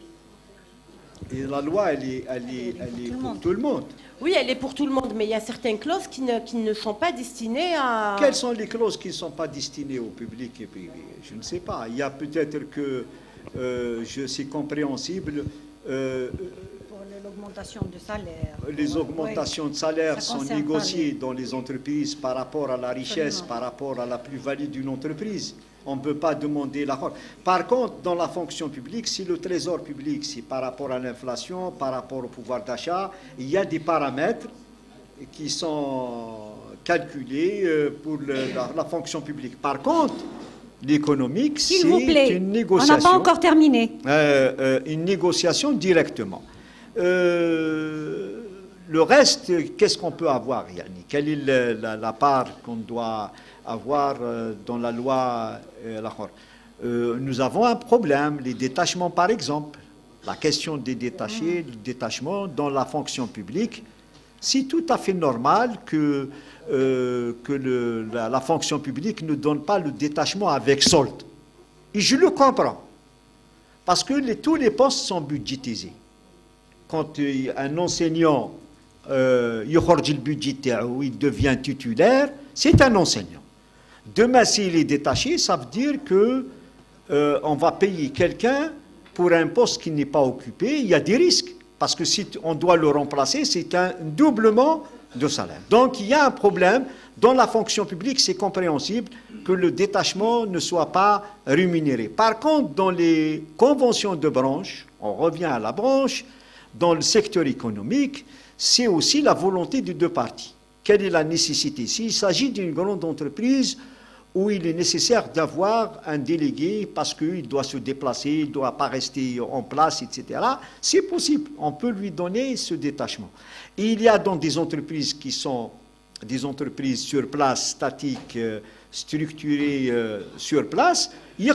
Et la loi, elle est pour tout le monde. Oui, elle est pour tout le monde, mais il y a certaines clauses qui ne sont pas destinées à... Quelles sont les clauses qui ne sont pas destinées au public et privé? Je ne sais pas. Il y a peut-être que c'est compréhensible. augmentations de salaire. Les augmentations de salaire sont négociées dans les entreprises par rapport à la richesse, Absolument. par rapport à la plus-value d'une entreprise. On ne peut pas demander l'accord. Par contre, dans la fonction publique, si le trésor public, c'est par rapport à l'inflation, par rapport au pouvoir d'achat, il y a des paramètres qui sont calculés pour la fonction publique. Par contre, l'économique, c'est une négociation. On n'a pas encore terminé. Une négociation directement. Le reste, qu'est-ce qu'on peut avoir, Yannick? Quelle est la part qu'on doit avoir dans la loi? Nous avons un problème, les détachements par exemple. La question des détachés, du détachement dans la fonction publique, c'est tout à fait normal que la fonction publique ne donne pas le détachement avec solde. Et je le comprends. Parce que tous les postes sont budgétisés. Quand un enseignant il devient titulaire, c'est un enseignant. Demain, s'il est détaché, ça veut dire qu'on va payer quelqu'un pour un poste qui n'est pas occupé. Il y a des risques. Parce que si on doit le remplacer, c'est un doublement de salaire. Donc, il y a un problème. Dans la fonction publique, c'est compréhensible que le détachement ne soit pas rémunéré. Par contre, dans les conventions de branche, on revient à la branche, dans le secteur économique, c'est aussi la volonté des deux parties. Quelle est la nécessité? S'il s'agit d'une grande entreprise où il est nécessaire d'avoir un délégué parce qu'il doit se déplacer, il ne doit pas rester en place, etc., c'est possible. On peut lui donner ce détachement. Et il y a donc des entreprises qui sont des entreprises sur place, statiques, structurées sur place. Il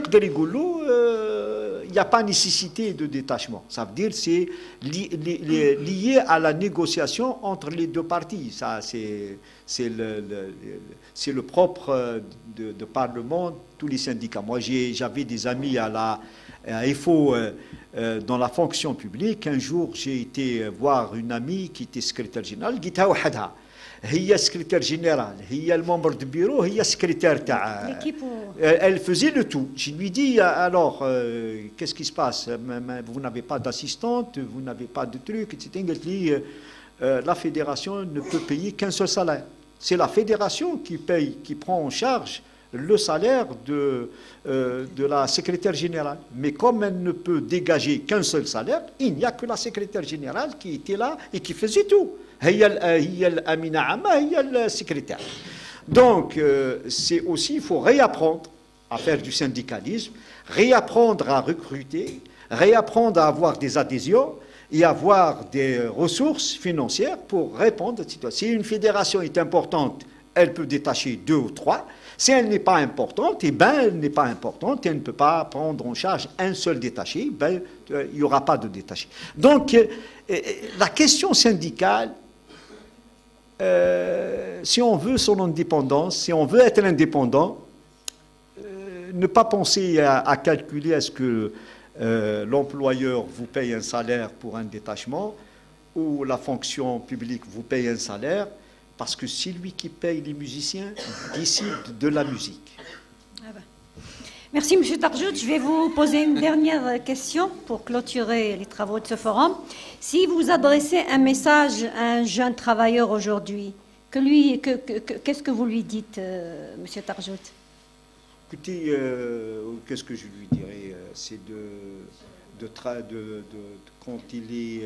n'y a pas nécessité de détachement. Ça veut dire que c'est lié à la négociation entre les deux parties. Ça, c'est le propre de Parlement, tous les syndicats. Moi, j'avais des amis à FO dans la fonction publique. Un jour, j'ai été voir une amie qui était secrétaire générale. هي secrétaire générale, هي le membre du bureau, هي secrétaire تاع. Elle faisait le tout. Je lui dis alors qu'est-ce qui se passe? Vous n'avez pas d'assistante, vous n'avez pas de truc, etc. Elle dit la fédération ne peut payer qu'un seul salaire. C'est la fédération qui paye, qui prend en charge le salaire de la secrétaire générale. Mais comme elle ne peut dégager qu'un seul salaire, il n'y a que la secrétaire générale qui était là et qui faisait tout. Donc, c'est aussi, il faut réapprendre à faire du syndicalisme, réapprendre à recruter, réapprendre à avoir des adhésions et avoir des ressources financières pour répondre à cette situation. Si une fédération est importante, elle peut détacher 2 ou 3. Si elle n'est pas importante, elle n'est pas importante, elle ne peut pas prendre en charge un seul détaché, il n'y aura pas de détaché. Donc, la question syndicale, si on veut son indépendance, si on veut être indépendant, ne pas penser à calculer est-ce que l'employeur vous paye un salaire pour un détachement ou la fonction publique vous paye un salaire, parce que c'est lui qui paye les musiciens décide de la musique. Merci M. Tarjout. Je vais vous poser une dernière question pour clôturer les travaux de ce forum. Si vous adressez un message à un jeune travailleur aujourd'hui, qu'est-ce que vous lui dites, M. Tarjout? Écoutez, qu'est-ce que je lui dirais? C'est quand il est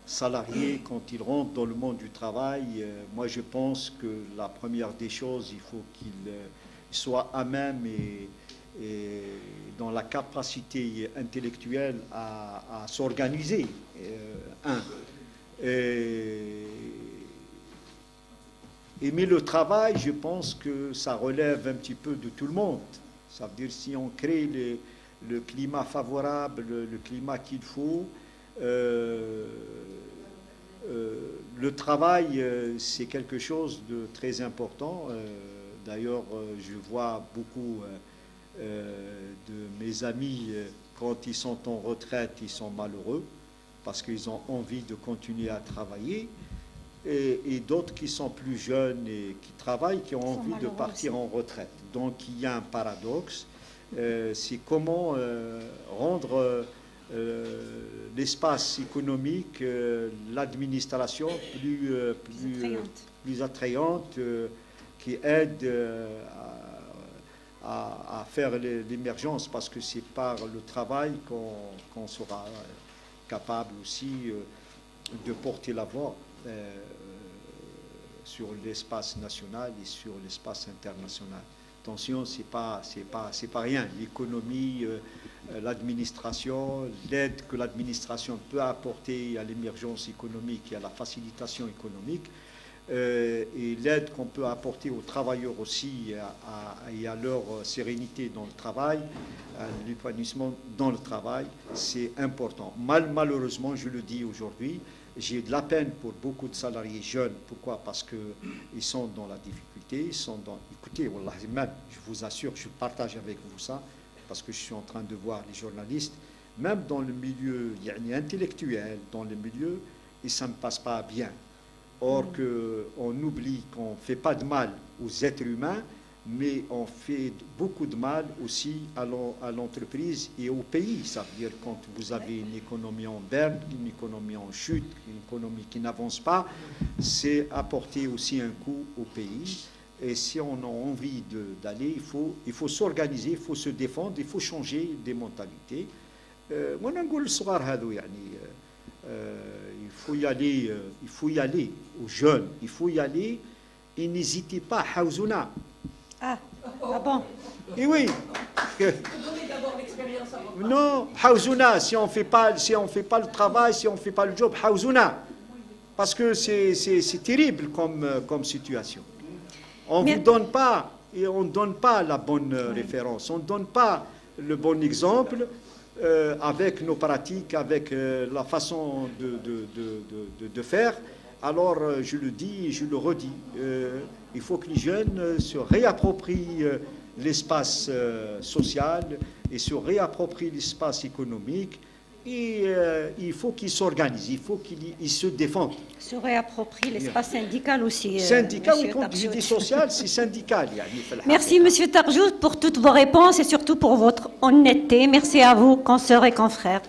salarié, quand il rentre dans le monde du travail, moi je pense que la première des choses, il faut qu'il soit à même et dans la capacité intellectuelle à s'organiser. Mais le travail, je pense que ça relève un petit peu de tout le monde. Ça veut dire si on crée le climat favorable, le climat qu'il faut, le travail, c'est quelque chose de très important. D'ailleurs, je vois beaucoup de mes amis, quand ils sont en retraite, ils sont malheureux parce qu'ils ont envie de continuer à travailler. Et d'autres qui sont plus jeunes et qui travaillent, qui ont envie de partir en retraite. Donc il y a un paradoxe. C'est comment rendre l'espace économique, l'administration plus attrayante, qui aide à faire l'émergence, parce que c'est par le travail qu'on sera capable aussi de porter la voix sur l'espace national et sur l'espace international. Attention, c'est pas rien. L'économie, l'administration, l'aide que l'administration peut apporter à l'émergence économique et à la facilitation économique, et l'aide qu'on peut apporter aux travailleurs aussi et à leur sérénité dans le travail, à l'épanouissement dans le travail, c'est important. Malheureusement, je le dis aujourd'hui, j'ai de la peine pour beaucoup de salariés jeunes. Pourquoi? Parce qu'ils sont dans la difficulté, ils sont dans... Écoutez, wallah, même, je vous assure, je partage avec vous ça, parce que je suis en train de voir les journalistes, même dans le milieu intellectuel, dans le milieu, et ça ne passe pas bien. Or qu'on oublie qu'on ne fait pas de mal aux êtres humains, mais on fait beaucoup de mal aussi à l'entreprise et au pays. Ça veut dire quand vous avez une économie en berne, une économie en chute, une économie qui n'avance pas, c'est apporter aussi un coup au pays. Et si on a envie d'aller, il faut s'organiser, il faut se défendre, il faut changer des mentalités. Moi, il faut y aller aux jeunes, il faut y aller et n'hésitez pas, Haouzouna. Ah bon? Et oui. Non, Haouzouna, si on fait pas le travail, si on ne fait pas le job, Haouzouna. Parce que c'est terrible comme situation. On ne vous donne pas, et on ne donne pas la bonne référence, on ne donne pas le bon exemple avec nos pratiques, avec la façon de faire. Alors, je le dis et je le redis, il faut que les jeunes se réapproprient l'espace social et se réapproprient l'espace économique. Et il faut qu'ils s'organisent, il faut qu'ils se défendent. Se réapproprient l'espace syndical aussi. Syndical, oui, quand je dis social, c'est syndical. Merci, Monsieur Tarjout, pour toutes vos réponses et surtout pour votre honnêteté. Merci à vous, consoeurs et confrères.